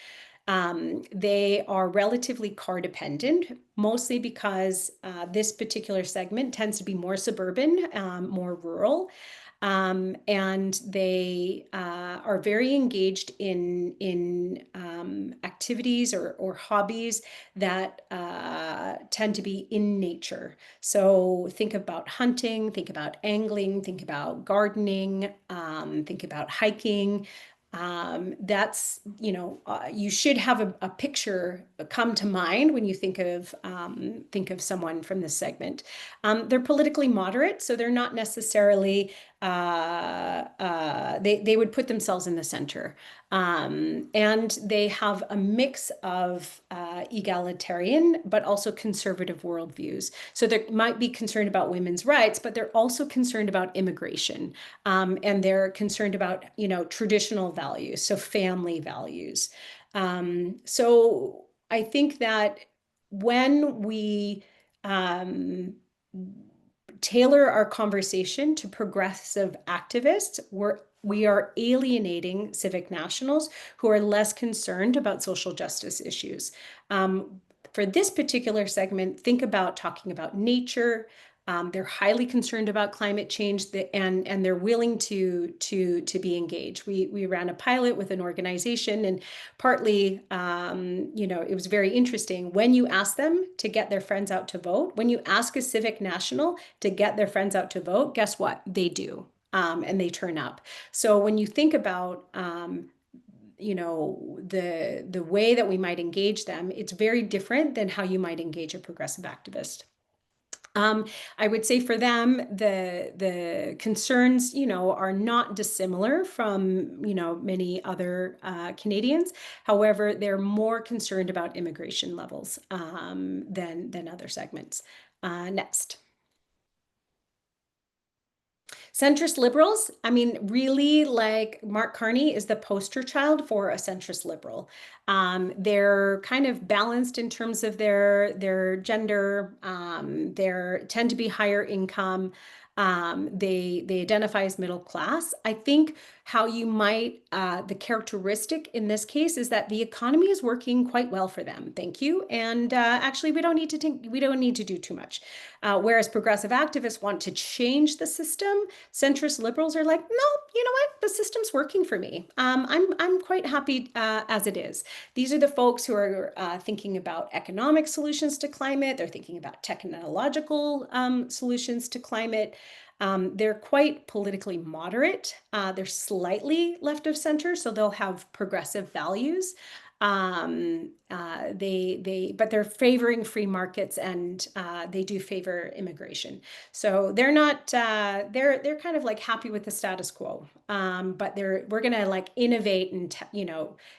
B: They are relatively car dependent, mostly because this particular segment tends to be more suburban, more rural. And they are very engaged in activities or hobbies that tend to be in nature. So think about hunting, think about angling, think about gardening, think about hiking. That's, you should have a picture come to mind when you think of someone from this segment. They're politically moderate, so they're not necessarily, they would put themselves in the center. And they have a mix of egalitarian, but also conservative worldviews. So they might be concerned about women's rights, but they're also concerned about immigration. And they're concerned about, traditional values, so family values. So I think that when we tailor our conversation to progressive activists, we are alienating civic nationals who are less concerned about social justice issues. For this particular segment, think about talking about nature. They're highly concerned about climate change, and they're willing to be engaged. We ran a pilot with an organization, and partly, it was very interesting. When you ask them to get their friends out to vote, when you ask a civic national to get their friends out to vote, guess what? They do, and they turn up. So when you think about the way that we might engage them, it's very different than how you might engage a progressive activist. I would say for them, the concerns, are not dissimilar from, many other Canadians. However, they're more concerned about immigration levels than other segments. Next. Centrist liberals, I mean, really, like, Mark Carney is the poster child for a centrist liberal. They're kind of balanced in terms of their gender. They tend to be higher income. They identify as middle class. I think how you might, the characteristic in this case is that the economy is working quite well for them. Thank you. And actually, we don't need to do too much. Whereas progressive activists want to change the system, centrist liberals are like, no, you know what? The system's working for me. I'm quite happy as it is. These are the folks who are thinking about economic solutions to climate. They're thinking about technological solutions to climate. They're quite politically moderate. They're slightly left of center, so they'll have progressive values. But they're favoring free markets, and they do favor immigration. So they're not they're kind of like happy with the status quo. But we're gonna like innovate and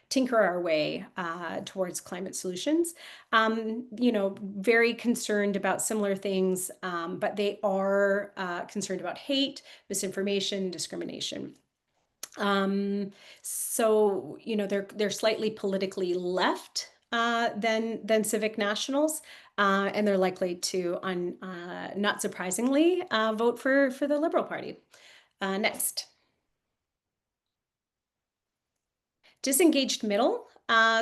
B: tinker our way towards climate solutions. Very concerned about similar things, but they are concerned about hate, misinformation, discrimination. So they're slightly politically left than civic nationals, and they're likely to, not surprisingly, vote for the Liberal Party. Next. Disengaged middle.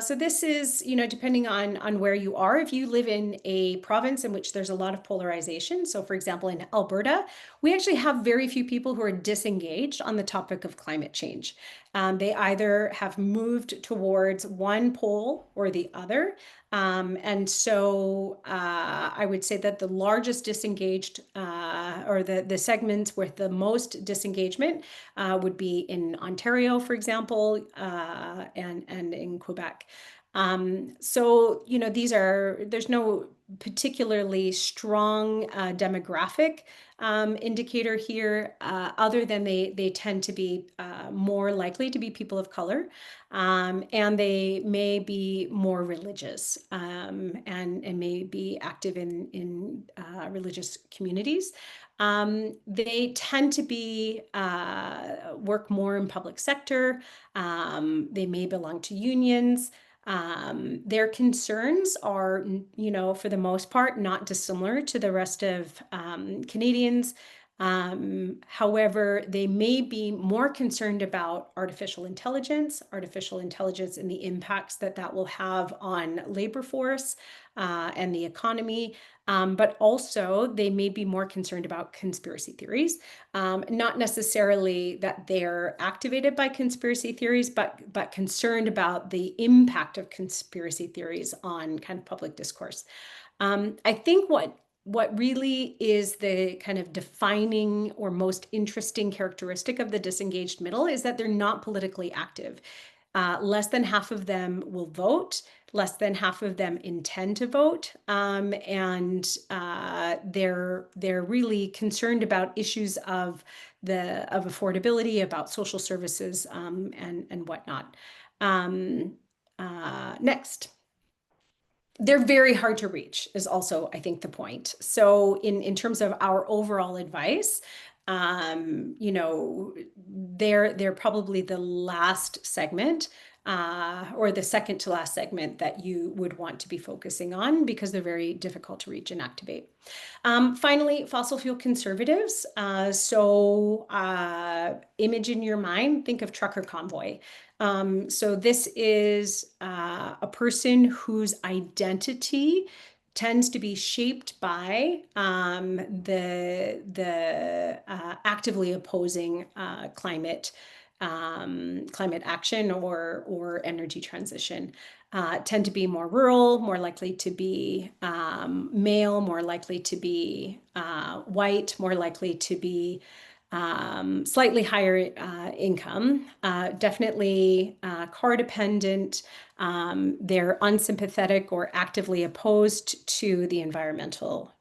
B: So this is, depending on where you are. If you live in a province in which there's a lot of polarization, so for example, in Alberta, we actually have very few people who are disengaged on the topic of climate change. They either have moved towards one pole or the other. And so I would say that the largest disengaged or the segments with the most disengagement would be in Ontario, for example, and in Quebec. So, there's no particularly strong demographic indicator here, other than they tend to be more likely to be people of color, and they may be more religious, and may be active in religious communities. They tend to be work more in public sector. They may belong to unions. Their concerns are, for the most part, not dissimilar to the rest of Canadians. However, they may be more concerned about artificial intelligence and the impacts that will have on labor force and the economy. But also they may be more concerned about conspiracy theories, not necessarily that they're activated by conspiracy theories, but concerned about the impact of conspiracy theories on kind of public discourse. I think what really is the kind of defining or most interesting characteristic of the disengaged middle is that they're not politically active. Less than half of them will vote. Less than half of them intend to vote, and they're really concerned about issues of affordability, about social services, and whatnot. Next. They're very hard to reach is also, I think, the point. So in terms of our overall advice, they're probably the last segment, or the second to last segment that you would want to be focusing on, because they're very difficult to reach and activate. Finally, fossil fuel conservatives. Image in your mind, think of trucker convoy. So this is a person whose identity tends to be shaped by the actively opposing climate action or energy transition. Tend to be more rural, more likely to be male, more likely to be white, more likely to be slightly higher income, definitely car dependent. They're unsympathetic or actively opposed to the environmental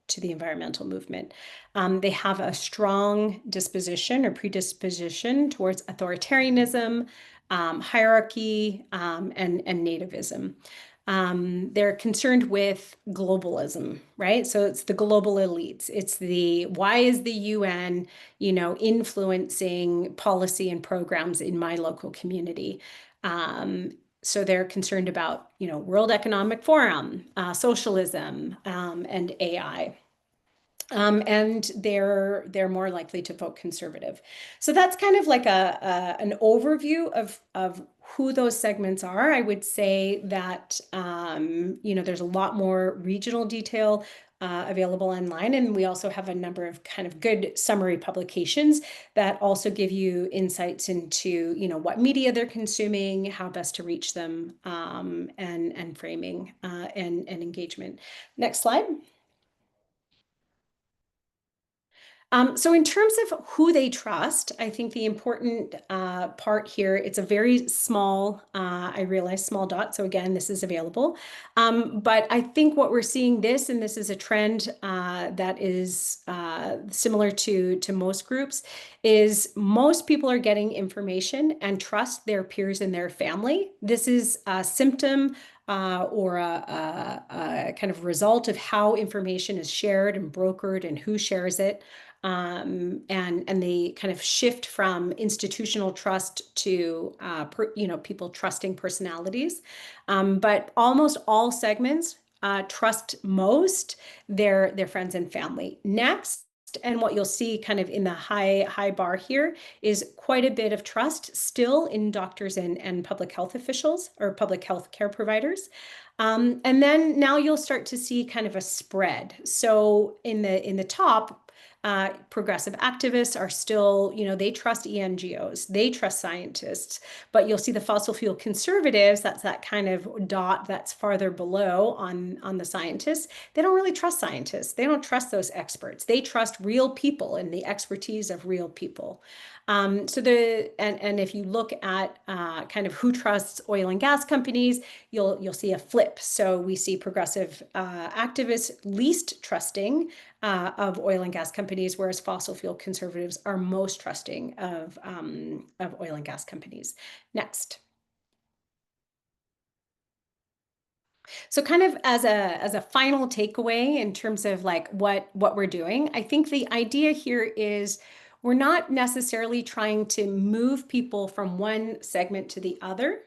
B: movement. They have a strong disposition or predisposition towards authoritarianism, hierarchy, and nativism. They're concerned with globalism, right? So it's the global elites. It's why is the UN, influencing policy and programs in my local community? So they're concerned about, World Economic Forum, socialism, and AI. And they're more likely to vote conservative. So that's kind of like an overview of who those segments are. I would say that there's a lot more regional detail available online. And we also have a number of kind of good summary publications that also give you insights into, what media they're consuming, how best to reach them, and framing and engagement. Next slide. So in terms of who they trust, I think the important part here, it's a very small, I realize small dot. So again, this is available. But I think what we're seeing and this is a trend that is similar to most groups, is most people are getting information and trust their peers and their family. This is a symptom or a kind of result of how information is shared and brokered and who shares it. And they kind of shift from institutional trust to people trusting personalities. But almost all segments trust most their friends and family. Next, and what you'll see kind of in the high bar here is quite a bit of trust still in doctors and public health officials or public health care providers. And then now you'll start to see kind of a spread. So in the top, progressive activists are still, they trust ENGOs, they trust scientists, but you'll see the fossil fuel conservatives, that's that kind of dot that's farther below on the scientists. They don't really trust scientists. They don't trust those experts. They trust real people and the expertise of real people. And if you look at kind of who trusts oil and gas companies, you'll see a flip. So we see progressive activists least trusting of oil and gas companies, whereas fossil fuel conservatives are most trusting of oil and gas companies. Next. So kind of as a final takeaway in terms of like what we're doing, I think the idea here is we're not necessarily trying to move people from one segment to the other.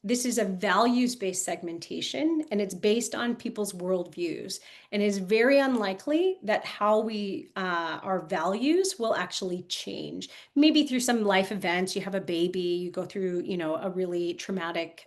B: This is a values-based segmentation, and it's based on people's worldviews. And it is very unlikely that how we our values will actually change. Maybe through some life events, you have a baby, you go through, a really traumatic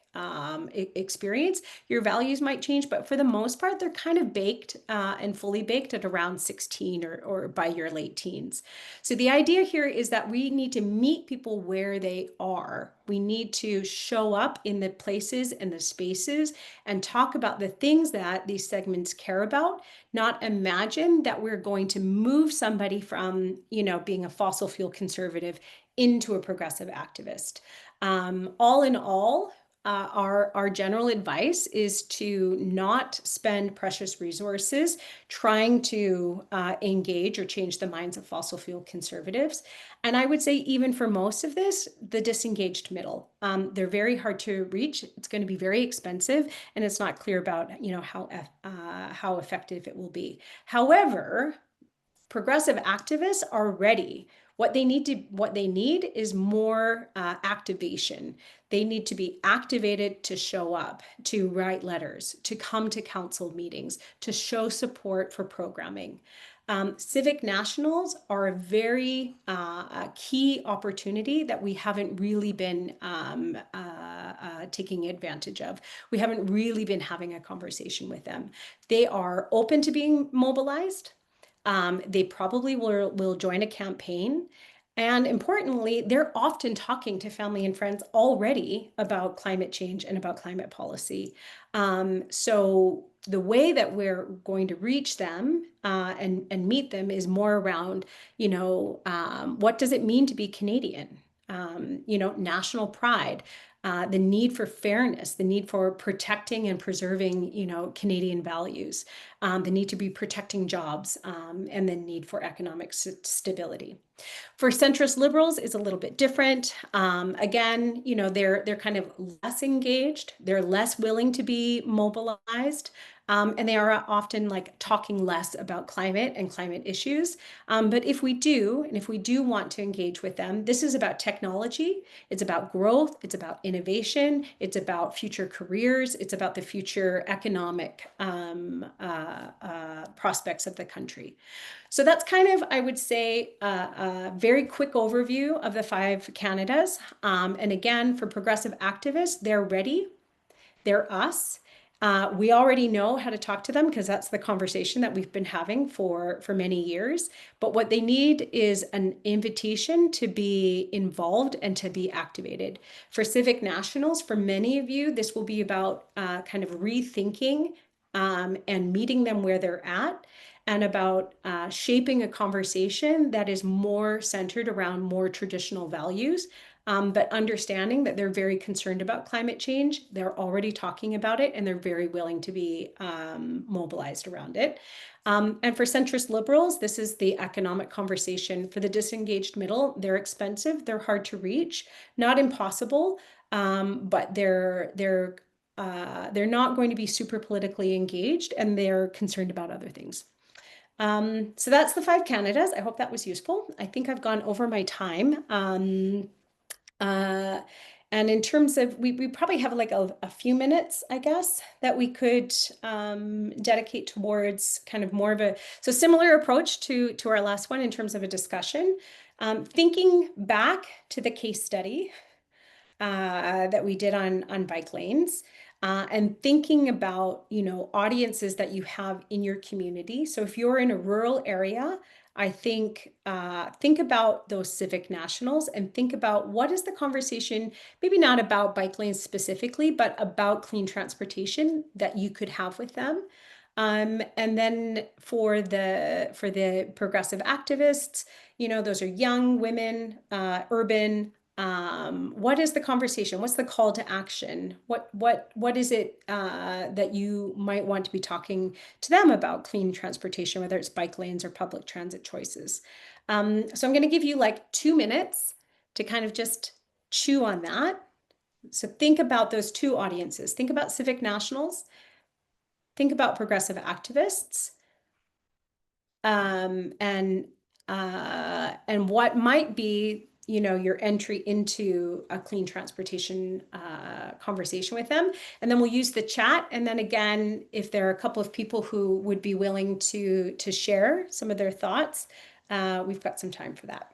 B: experience, your values might change, but for the most part, they're kind of baked and fully baked at around 16 or by your late teens. So the idea here is that we need to meet people where they are. We need to show up in the places and the spaces and talk about the things that these segments care about, not imagine that we're going to move somebody from, being a fossil fuel conservative into a progressive activist. All in all, our general advice is to not spend precious resources trying to engage or change the minds of fossil fuel conservatives. And I would say even for most of this, the disengaged middle. They're very hard to reach. It's going to be very expensive, and it's not clear about how effective it will be. However, progressive activists are ready. What they need is more activation. They need to be activated to show up, to write letters, to come to council meetings, to show support for programming. Civic nationals are a very key opportunity that we haven't really been taking advantage of. We haven't really been having a conversation with them. They are open to being mobilized. They probably will join a campaign. And importantly, they're often talking to family and friends already about climate change and about climate policy. So the way that we're going to reach them and meet them is more around, what does it mean to be Canadian? National pride. The need for fairness, the need for protecting and preserving, Canadian values, the need to be protecting jobs, and the need for economic stability. For centrist liberals is a little bit different. Again, they're kind of less engaged. They're less willing to be mobilized. And they are often like talking less about climate and climate issues. But if we do want to engage with them, this is about technology. It's about growth. It's about innovation. It's about future careers. It's about the future economic prospects of the country. So that's kind of, I would say, a very quick overview of the 5 Canadas. And again, for progressive activists, they're ready. They're us. We already know how to talk to them because that's the conversation that we've been having for many years. But what they need is an invitation to be involved and to be activated. For civic nationals, for many of you, this will be about kind of rethinking and meeting them where they're at, and about shaping a conversation that is more centered around more traditional values. But understanding that they're very concerned about climate change, they're already talking about it, and they're very willing to be mobilized around it. And for centrist liberals, this is the economic conversation. For the disengaged middle, they're expensive, they're hard to reach, not impossible, but they're not going to be super politically engaged, and they're concerned about other things. So that's the 5 Canadas. I hope that was useful. I think I've gone over my time. Uh, and in terms of, we probably have like a few minutes, I guess, that we could dedicate towards kind of more of a, so similar approach to our last one in terms of a discussion. Thinking back to the case study that we did on bike lanes, and thinking about, audiences that you have in your community. So if you're in a rural area, I think about those civic nationals and think about what is the conversation, maybe not about bike lanes specifically, but about clean transportation that you could have with them. And then for the progressive activists, those are young women, urban. What is the conversation? What's the call to action? What is it that you might want to be talking to them about clean transportation, whether it's bike lanes or public transit choices? So I'm going to give you like 2 minutes to kind of just chew on that. So think about those 2 audiences. Think about civic nationals. Think about progressive activists. And what might be, your entry into a clean transportation conversation with them. And then we'll use the chat. And then again, if there are a couple of people who would be willing to share some of their thoughts, we've got some time for that.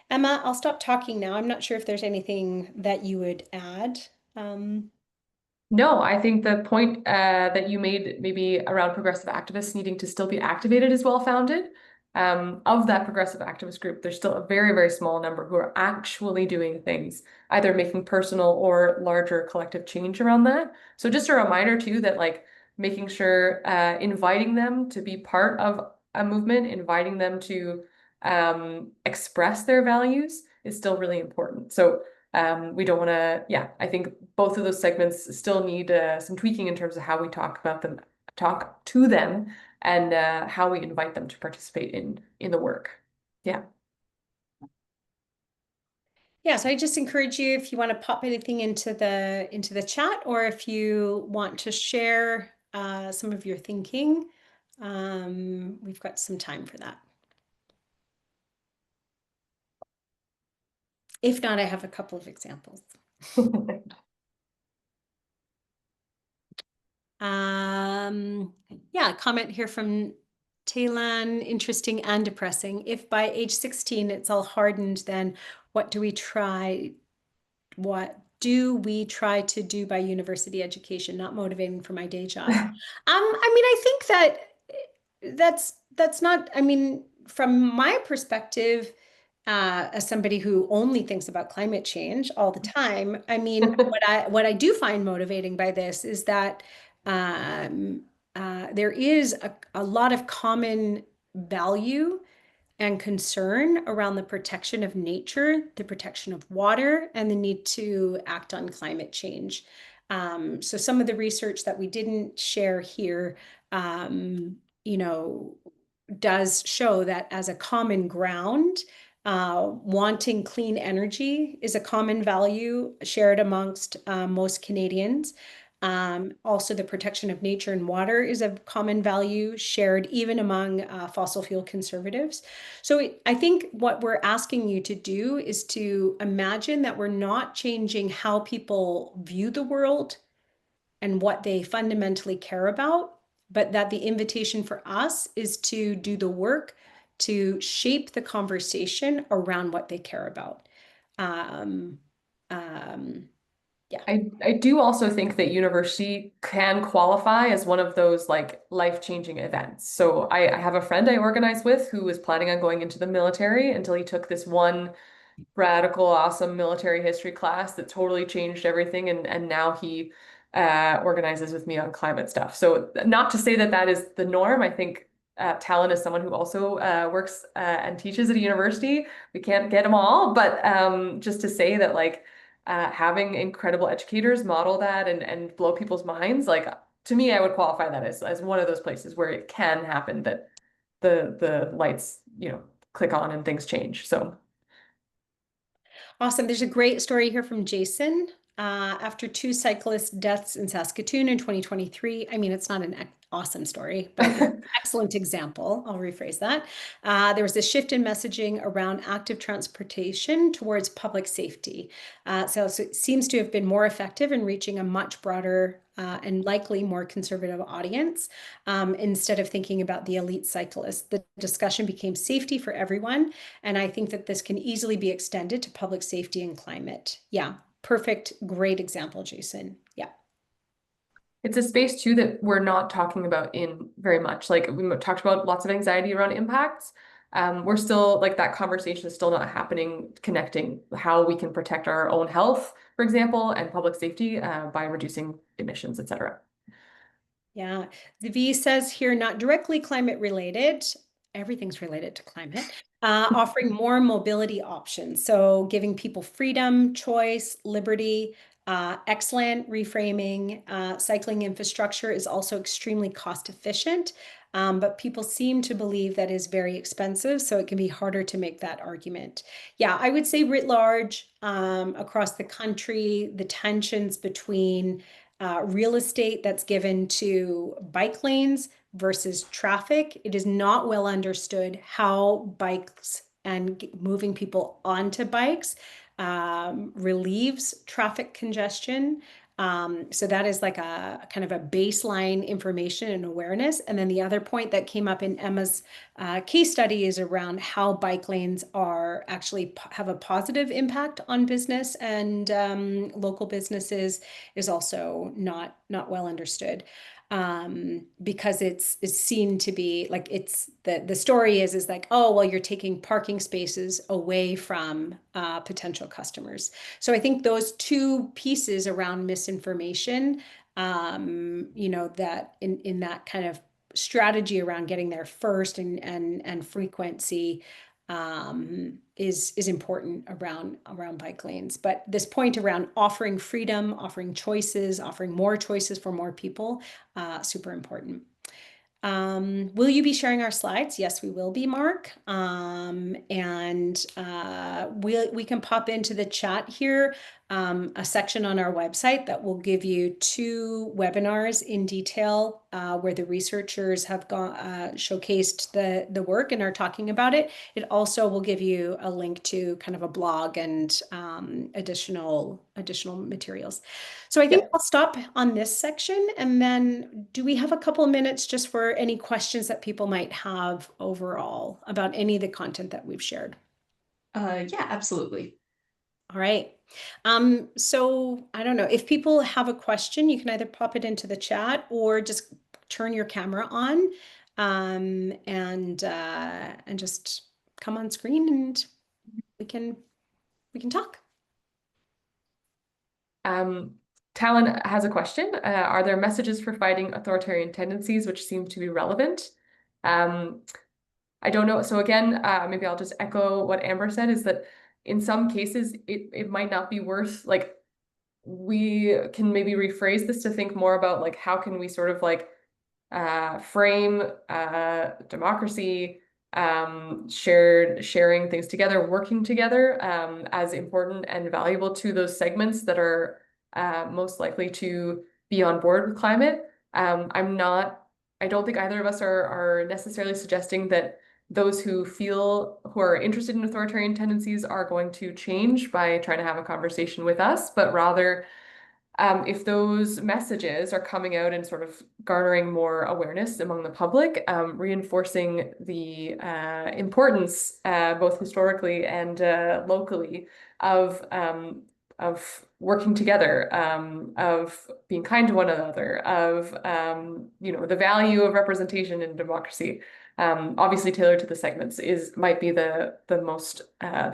B: Emma, I'll stop talking now. I'm not sure if there's anything that you would add.
C: No, I think the point that you made maybe around progressive activists needing to still be activated is well founded. Of that progressive activist group, there's still a very, very small number who are actually doing things, either making personal or larger collective change around that. So just a reminder too that like making sure inviting them to be part of a movement, inviting them to express their values is still really important. So we don't want to, I think both of those segments still need some tweaking in terms of how we talk to them, and how we invite them to participate in the work. Yeah.
B: Yeah, so I just encourage you, if you want to pop anything into the chat, or if you want to share some of your thinking, we've got some time for that. If not, I have a couple of examples. Yeah, comment here from Taylan, interesting and depressing. If by age 16 it's all hardened, then what do we try? What do we try to do by university education? Not motivating for my day job. I mean, I think that's not, I mean, from my perspective, as somebody who only thinks about climate change all the time, I mean, what I do find motivating by this is that there is a lot of common value and concern around the protection of nature, the protection of water, and the need to act on climate change. So some of the research that we didn't share here, does show that as a common ground, wanting clean energy is a common value shared amongst most Canadians. Also, the protection of nature and water is a common value shared even among fossil fuel conservatives. So I think what we're asking you to do is to imagine that we're not changing how people view the world and what they fundamentally care about, but that the invitation for us is to do the work to shape the conversation around what they care about. Yeah.
C: I do also think that university can qualify as one of those like life-changing events. So I have a friend I organize with who was planning on going into the military until he took this one radical, awesome military history class that totally changed everything. And now he organizes with me on climate stuff. So not to say that that is the norm. I think Talon is someone who also works and teaches at a university. We can't get them all, but just to say that like having incredible educators model that and blow people's minds, like to me, I would qualify that as one of those places where it can happen that the lights, click on and things change. So
B: Awesome. There's a great story here from Jason. After two cyclist deaths in Saskatoon in 2023, I mean, it's not an awesome story, but it's an excellent example. I'll rephrase that. There was a shift in messaging around active transportation towards public safety. So it seems to have been more effective in reaching a much broader and likely more conservative audience. Instead of thinking about the elite cyclists, the discussion became safety for everyone. And I think that this can easily be extended to public safety and climate. Yeah, perfect. Great example, Jason. Yeah.
C: it's a space too that we're not talking about in very much. Like we talked about lots of anxiety around impacts. We're still like that conversation is still not happening, connecting how we can protect our own health, for example, and public safety by reducing emissions, et cetera.
B: Yeah. The V says here, not directly climate related. Everything's related to climate. Offering more mobility options. So giving people freedom, choice, liberty, excellent reframing. Cycling infrastructure is also extremely cost efficient, but people seem to believe that is very expensive. So it can be harder to make that argument. Yeah, I would say writ large across the country, the tensions between real estate that's given to bike lanes versus traffic. It is not well understood how bikes and moving people onto bikes relieves traffic congestion. So that is like a kind of a baseline information and awareness. And then the other point that came up in Emma's case study is around how bike lanes are actually have a positive impact on business and local businesses is also not well understood. Because it's seen to be like it's the story is like, oh, well, you're taking parking spaces away from potential customers. So I think those two pieces around misinformation, that in that kind of strategy around getting there first and frequency is important around bike lanes. But this point around offering freedom, offering choices, offering more choices for more people, super important. Will you be sharing our slides? Yes, we will be, Mark. And we can pop into the chat here a section on our website that will give you two webinars in detail where the researchers have showcased the work and are talking about it. It also will give you a link to kind of a blog and additional materials. So I think I'll stop on this section, and then do we have a couple of minutes just for any questions that people might have overall about any of the content that we've shared?
A: Yeah, absolutely.
B: All right. So I don't know if people have a question, you can either pop it into the chat or just turn your camera on, and just come on screen and we can talk.
C: Talon has a question. Are there messages for fighting authoritarian tendencies which seem to be relevant? I don't know. So again, maybe I'll just echo what Amber said, is that in some cases, it might not be worth, like, we can maybe rephrase this to think more about, like, how can we sort of, like, frame democracy, sharing things together, working together as important and valuable to those segments that are most likely to be on board with climate. I don't think either of us are necessarily suggesting that those who are interested in authoritarian tendencies are going to change by trying to have a conversation with us, but rather if those messages are coming out and sort of garnering more awareness among the public, reinforcing the importance, both historically and locally, of of working together, of being kind to one another, of the value of representation in democracy. Obviously tailored to the segments might be the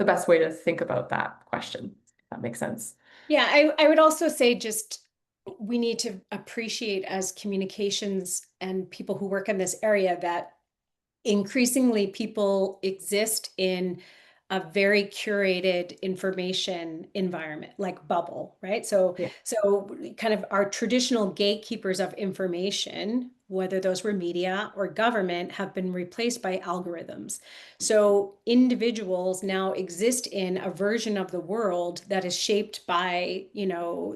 C: best way to think about that question. If that makes sense.
B: Yeah, I would also say just we need to appreciate as communications and people who work in this area that increasingly people exist in a very curated information environment, like bubble, right? So,
C: Yeah.
B: so kind of our traditional gatekeepers of information, whether those were media or government, have been replaced by algorithms. So individuals now exist in a version of the world that is shaped by,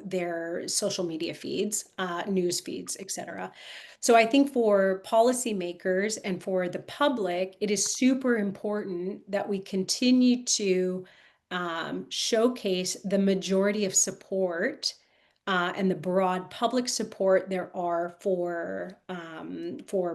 B: their social media feeds, news feeds, et cetera. So I think for policymakers and for the public, it is super important that we continue to showcase the majority of support and the broad public support there are for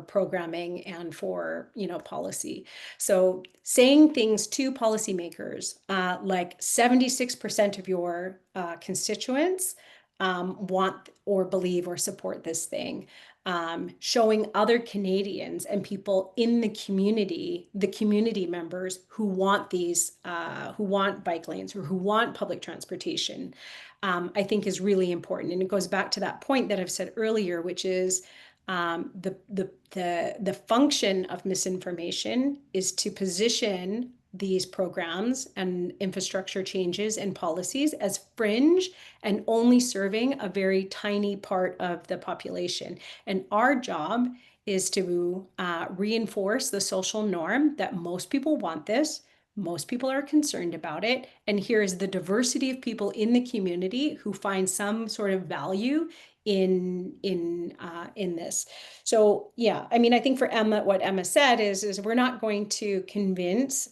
B: programming and for policy. So saying things to policymakers like 76% of your constituents want or believe or support this thing. Showing other Canadians and people in the community members who want who want bike lanes or who want public transportation, I think is really important. And it goes back to that point that I've said earlier, which is the function of misinformation is to position these programs and infrastructure changes and policies as fringe and only serving a very tiny part of the population. And our job is to reinforce the social norm that most people want this, most people are concerned about it, and here is the diversity of people in the community who find some sort of value in this. So yeah, I mean, I think for Emma, what Emma said is we're not going to convince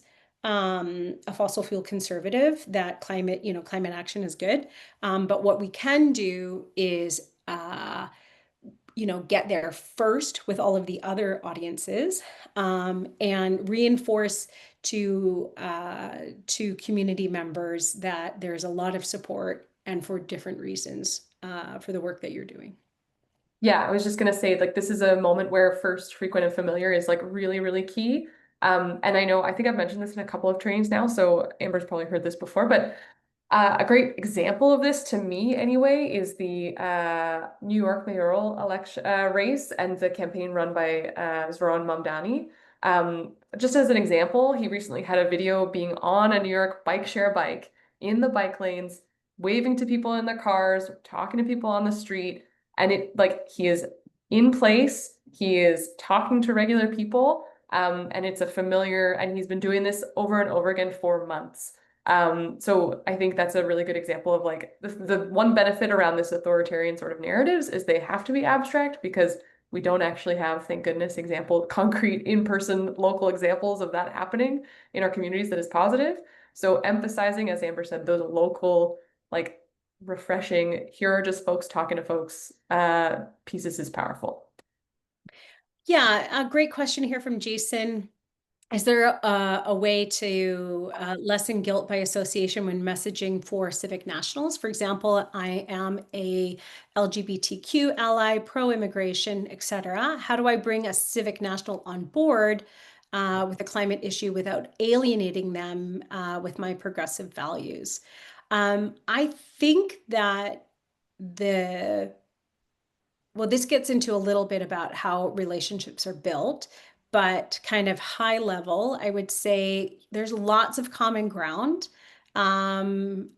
B: a fossil fuel conservative that climate action is good. But what we can do is, get there first with all of the other audiences and reinforce to community members that there's a lot of support and for different reasons for the work that you're doing.
C: Yeah, I was just gonna say, like, this is a moment where first, frequent, and familiar is like really, really key. And I think I've mentioned this in a couple of trainings now, so Amber's probably heard this before, but a great example of this to me anyway is the New York mayoral election race and the campaign run by Zoran Mamdani. Just as an example, he recently had a video being on a New York bike share bike in the bike lanes, waving to people in their cars, talking to people on the street, and he is in place, he is talking to regular people, and it's a familiar, and he's been doing this over and over again for months. So I think that's a really good example of like the one benefit around this authoritarian sort of narratives is they have to be abstract because we don't actually have, thank goodness, concrete in-person local examples of that happening in our communities that is positive. So emphasizing, as Amber said, those local, like refreshing, here are just folks talking to folks, pieces is powerful.
B: Yeah, a great question here from Jason. Is there a way to lessen guilt by association when messaging for civic nationals? For example, I am a LGBTQ ally, pro-immigration, etc. How do I bring a civic national on board with the climate issue without alienating them with my progressive values? I think that this gets into a little bit about how relationships are built, but kind of high level, I would say there's lots of common ground by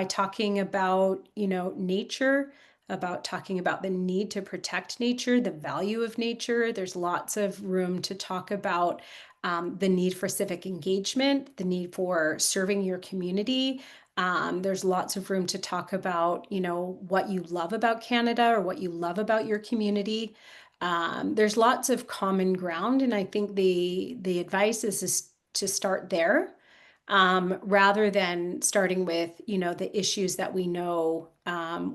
B: talking about, nature, about talking about the need to protect nature, the value of nature. There's lots of room to talk about the need for civic engagement, the need for serving your community. There's lots of room to talk about, what you love about Canada or what you love about your community. There's lots of common ground, and I think the advice is to start there rather than starting with, the issues that we know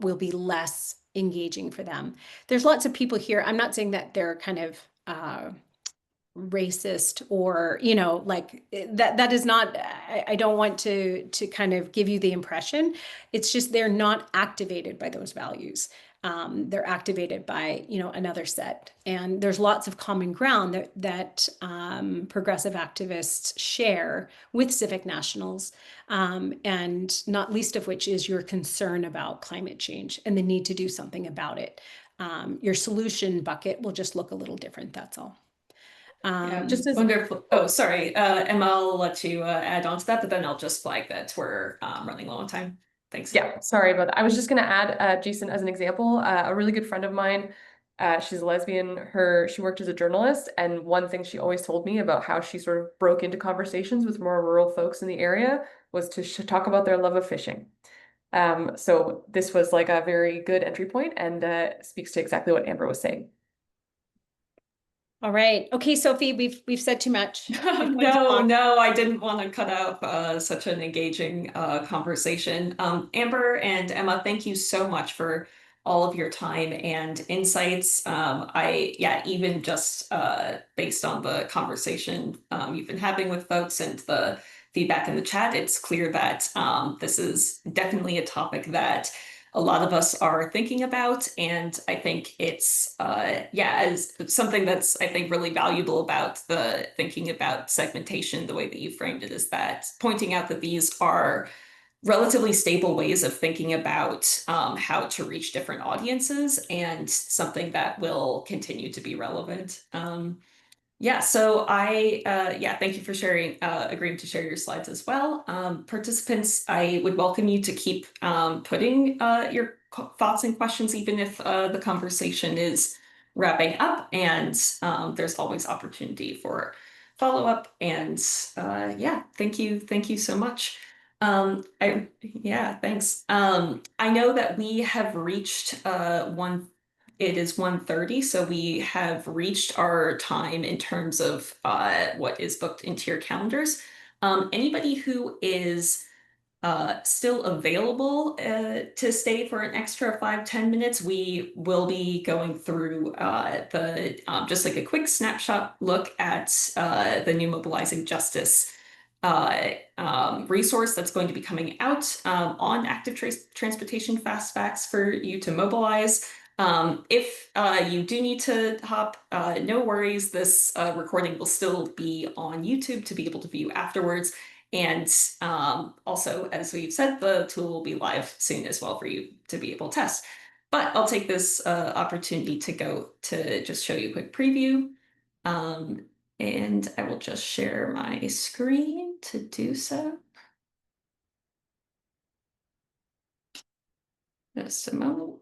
B: will be less engaging for them. There's lots of people here. I'm not saying that they're kind of racist or, you know, like that is not, I don't want to kind of give you the impression. It's just they're not activated by those values. They're activated by, you know, another set. And there's lots of common ground that progressive activists share with civic nationals, and not least of which is your concern about climate change and the need to do something about it. Your solution bucket will just look a little different, that's all.
C: Yeah, just as
A: Wonderful. Oh, sorry, Emma, I'll let you add on to that, but then I'll just flag that we're running low on time. Thanks.
C: yeah, sorry about that. I was just going to add, Jason, as an example, a really good friend of mine, she's a lesbian, she worked as a journalist, and one thing she always told me about how she sort of broke into conversations with more rural folks in the area was to talk about their love of fishing. So this was like a very good entry point and speaks to exactly what Amber was saying.
B: All right. Okay, Sophie, we've said too much.
A: No, I didn't want to cut out such an engaging conversation. Amber and Emma, thank you so much for all of your time and insights. Yeah, even just based on the conversation you've been having with folks and the feedback in the chat, it's clear that this is definitely a topic that a lot of us are thinking about. And I think it's, yeah, as something that's, I think, really valuable about the thinking about segmentation, the way that you framed it is that pointing out that these are relatively stable ways of thinking about how to reach different audiences and something that will continue to be relevant. Yeah, so yeah, thank you for sharing, agreeing to share your slides as well. Participants, I would welcome you to keep putting your thoughts and questions, even if the conversation is wrapping up, and there's always opportunity for follow-up. And yeah, thank you so much. Yeah, thanks. I know that we have reached it is 1:30, so we have reached our time in terms of what is booked into your calendars. Anybody who is still available to stay for an extra 5-10 minutes, we will be going through the just like a quick snapshot look at the new Mobilizing Justice resource that's going to be coming out on active transportation fast facts for you to mobilize. If you do need to hop, no worries. This recording will still be on YouTube to be able to view afterwards. And also, as we've said, the tool will be live soon as well for you to be able to test. But I'll take this opportunity to go to just show you a quick preview. And I will just share my screen to do so. Just a moment.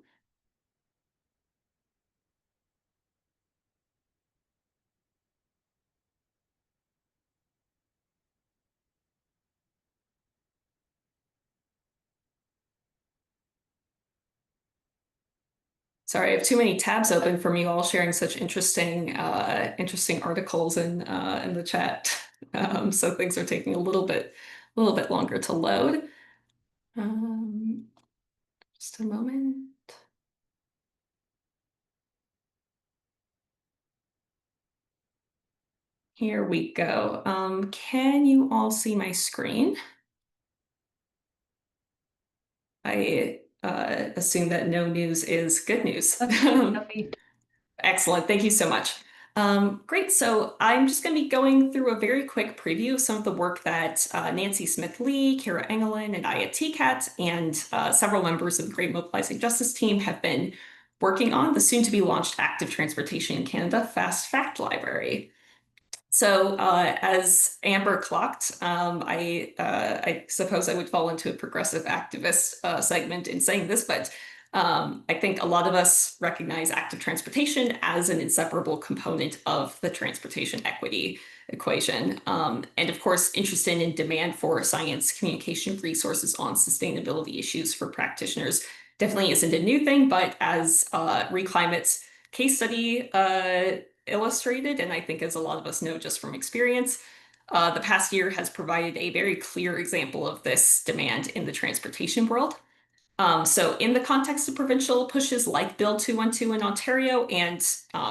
A: Sorry, I have too many tabs open from you all sharing such interesting articles in the chat. So things are taking a little bit longer to load. Just a moment. Here we go. Can you all see my screen? I assume that no news is good news. Excellent. Thank you so much. Great. So I'm just going to be going through a very quick preview of some of the work that Nancy Smith-Lee, Kara Engelin, and Aya Tcat, and several members of the Great Mobilizing Justice team have been working on the soon-to-be launched Active Transportation in Canada Fast Fact Library. So as Amber clocked, I suppose I would fall into a progressive activist segment in saying this, but I think a lot of us recognize active transportation as an inseparable component of the transportation equity equation. And of course, interested in demand for science communication resources on sustainability issues for practitioners definitely isn't a new thing, but as Re.Climate's case study illustrated, and I think as a lot of us know just from experience, the past year has provided a very clear example of this demand in the transportation world. So in the context of provincial pushes like Bill 212 in Ontario and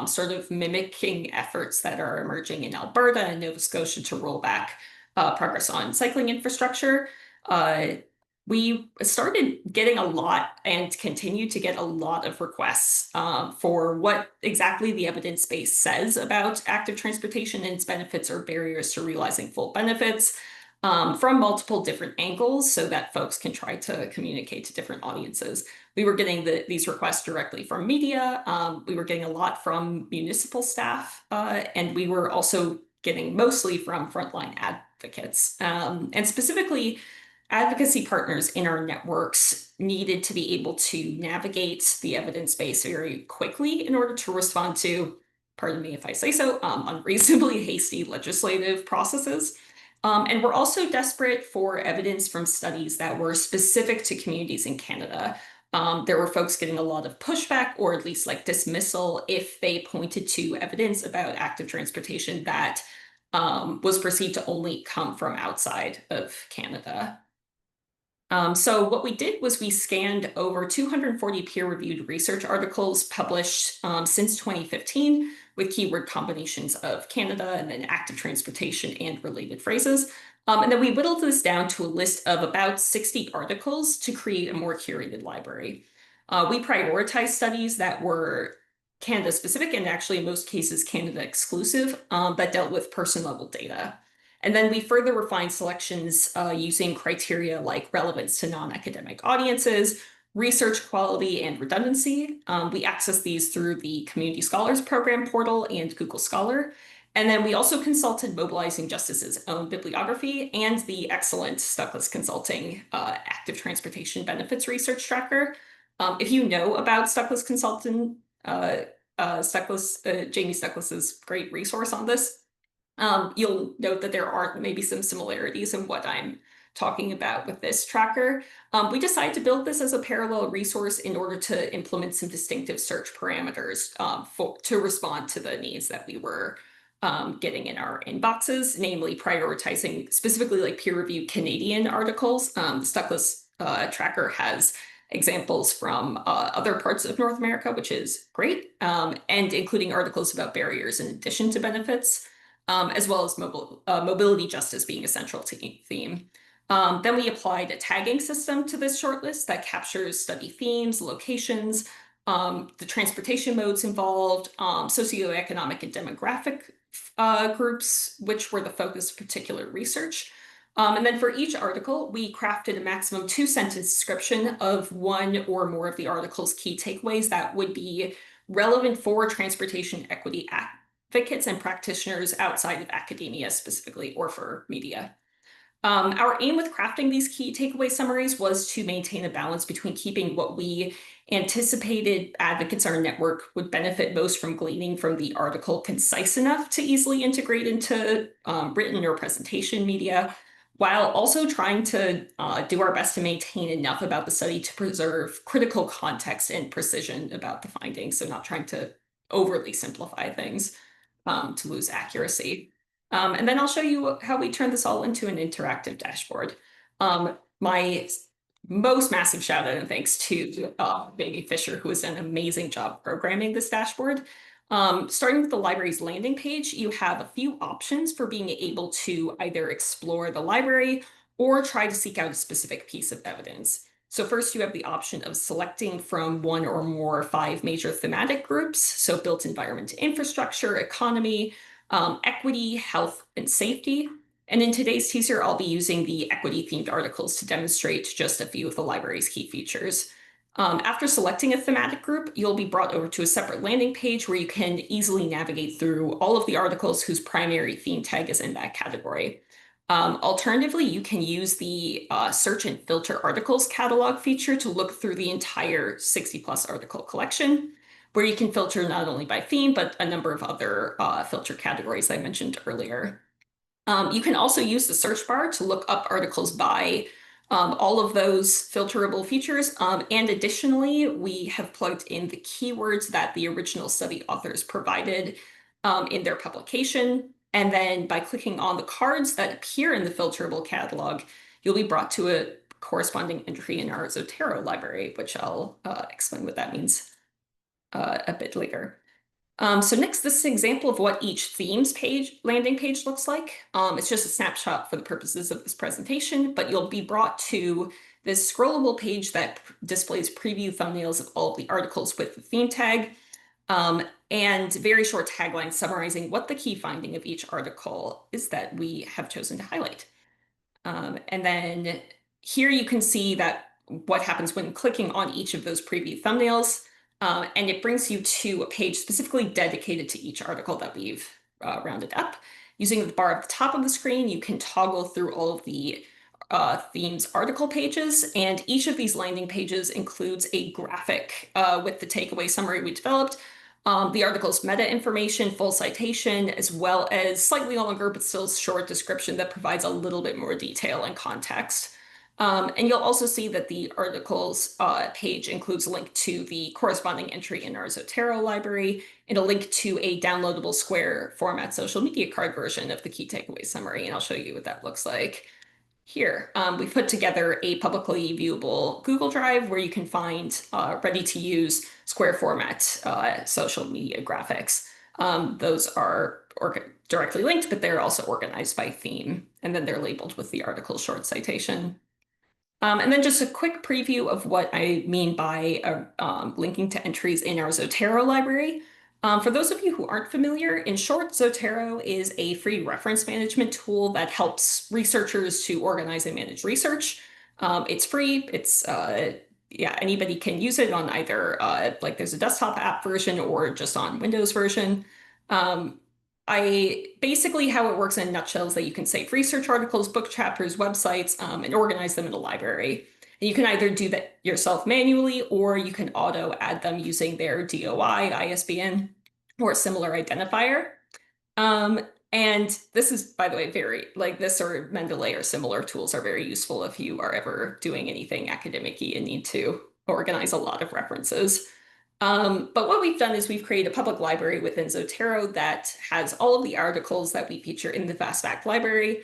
A: sort of mimicking efforts that are emerging in Alberta and Nova Scotia to roll back progress on cycling infrastructure, uh, we started getting a lot and continue to get a lot of requests for what exactly the evidence base says about active transportation and its benefits or barriers to realizing full benefits from multiple different angles so that folks can try to communicate to different audiences. We were getting these requests directly from media. We were getting a lot from municipal staff, and we were also getting mostly from frontline advocates. And specifically, advocacy partners in our networks needed to be able to navigate the evidence base very quickly in order to respond to, pardon me if I say so, unreasonably hasty legislative processes. And we're also desperate for evidence from studies that were specific to communities in Canada. There were folks getting a lot of pushback or at least like dismissal if they pointed to evidence about active transportation that was perceived to only come from outside of Canada. So what we did was we scanned over 240 peer-reviewed research articles published since 2015 with keyword combinations of Canada and then active transportation and related phrases. And then we whittled this down to a list of about 60 articles to create a more curated library. We prioritized studies that were Canada specific and actually in most cases Canada exclusive that dealt with person level data. And then we further refined selections using criteria like relevance to non-academic audiences, research quality, and redundancy. We access these through the Community Scholars Program portal and Google Scholar. And then we also consulted Mobilizing Justice's own bibliography and the excellent Stuckless Consulting Active Transportation Benefits Research Tracker. If you know about Stuckless Consultant, Jamie Stuckless's great resource on this, you'll note that there are maybe some similarities in what I'm talking about with this tracker. We decided to build this as a parallel resource in order to implement some distinctive search parameters to respond to the needs that we were getting in our inboxes, namely prioritizing specifically like peer-reviewed Canadian articles. Stuckless Tracker has examples from other parts of North America, which is great, and including articles about barriers in addition to benefits. As well as mobility justice being a central theme. Then we applied a tagging system to this shortlist that captures study themes, locations, the transportation modes involved, socioeconomic and demographic groups, which were the focus of particular research. And then for each article, we crafted a maximum 2-sentence description of one or more of the article's key takeaways that would be relevant for transportation equity advocates and practitioners outside of academia specifically, or for media. Our aim with crafting these key takeaway summaries was to maintain a balance between keeping what we anticipated advocates in our network would benefit most from gleaning from the article concise enough to easily integrate into written or presentation media, while also trying to do our best to maintain enough about the study to preserve critical context and precision about the findings, so not trying to overly simplify things to lose accuracy. And then I'll show you how we turn this all into an interactive dashboard. My most massive shout out and thanks to Baby Fisher, who has done an amazing job programming this dashboard. Starting with the library's landing page, you have a few options for being able to either explore the library or try to seek out a specific piece of evidence. So first you have the option of selecting from one or more 5 major thematic groups, so built environment infrastructure, economy, equity, health, and safety. And in today's teaser, I'll be using the equity-themed articles to demonstrate just a few of the library's key features. After selecting a thematic group, you'll be brought over to a separate landing page where you can easily navigate through all of the articles whose primary theme tag is in that category. Alternatively, you can use the search and filter articles catalog feature to look through the entire 60+ article collection, where you can filter not only by theme, but a number of other filter categories I mentioned earlier. You can also use the search bar to look up articles by all of those filterable features. And additionally, we have plugged in the keywords that the original study authors provided in their publication. And then by clicking on the cards that appear in the filterable catalog, you'll be brought to a corresponding entry in our Zotero library, which I'll explain what that means a bit later. So next, this is an example of what each themes landing page looks like. It's just a snapshot for the purposes of this presentation, but you'll be brought to this scrollable page that displays preview thumbnails of all of the articles with the theme tag, and very short taglines summarizing what the key finding of each article is that we have chosen to highlight. And then here you can see that what happens when clicking on each of those preview thumbnails. And it brings you to a page specifically dedicated to each article that we've rounded up. Using the bar at the top of the screen, you can toggle through all of the themes article pages, and each of these landing pages includes a graphic with the takeaway summary we developed, the article's meta information, full citation, as well as slightly longer but still short description that provides a little bit more detail and context. And you'll also see that the articles page includes a link to the corresponding entry in our Zotero library and a link to a downloadable square format social media card version of the key takeaway summary. And I'll show you what that looks like here. We put together a publicly viewable Google Drive where you can find ready-to-use square format social media graphics. Those are directly linked, but they're also organized by theme, and then they're labeled with the article short citation. And then just a quick preview of what I mean by linking to entries in our Zotero library. For those of you who aren't familiar, in short, Zotero is a free reference management tool that helps researchers to organize and manage research. It's free. Yeah, anybody can use it on either like there's a desktop app version or just on Windows version. Basically how it works in a nutshell is that you can save research articles, book chapters, websites, and organize them in a library. And you can either do that yourself manually, or you can auto add them using their DOI, ISBN, or a similar identifier. And this is, by the way, very like this or Mendeley or similar tools are very useful if you are ever doing anything academic-y and need to organize a lot of references. But what we've done is we've created a public library within Zotero that has all of the articles that we feature in the FastFact library.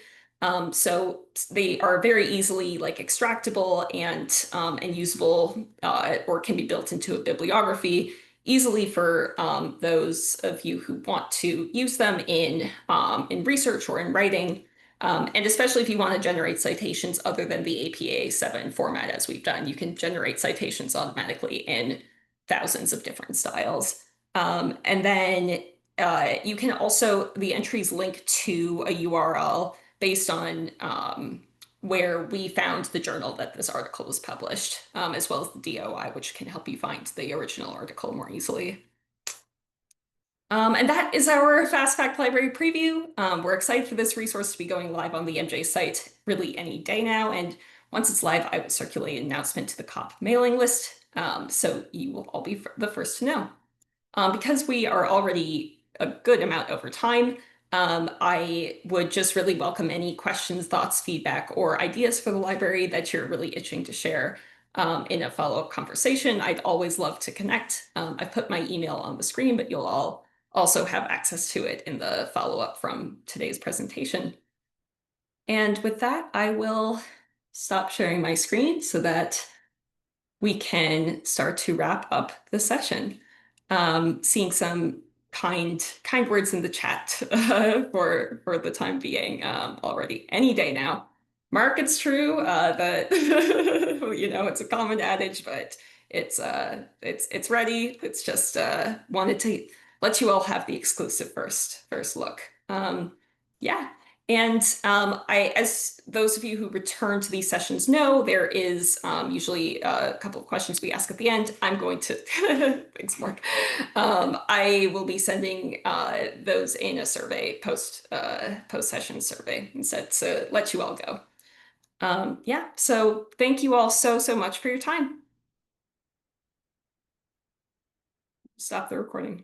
A: So they are very easily like extractable and usable, or can be built into a bibliography easily for those of you who want to use them in research or in writing. And especially if you want to generate citations other than the APA 7 format, as we've done, you can generate citations automatically in thousands of different styles. And then you can also, the entries link to a URL based on where we found the journal that this article was published, as well as the DOI, which can help you find the original article more easily. And that is our FastFact Library preview. We're excited for this resource to be going live on the MJ site really any day now. And once it's live, I will circulate an announcement to the CoP mailing list, so you will all be the first to know. Because we are already a good amount over time, I would just really welcome any questions, thoughts, feedback, or ideas for the library that you're really itching to share in a follow-up conversation. I'd always love to connect. I've put my email on the screen, but you'll all also have access to it in the follow-up from today's presentation. And with that, I will stop sharing my screen so that we can start to wrap up the session. Seeing some kind words in the chat for the time being already. Any day now. Mark, it's true that you know it's a common adage, but it's ready. It's just wanted to let you all have the exclusive first look. Yeah. And as those of you who return to these sessions know, there is usually a couple of questions we ask at the end. I'm going to, thanks, Mark. I will be sending those in a survey, post-session survey instead to let you all go. Yeah, so thank you all so much for your time. Stop the recording.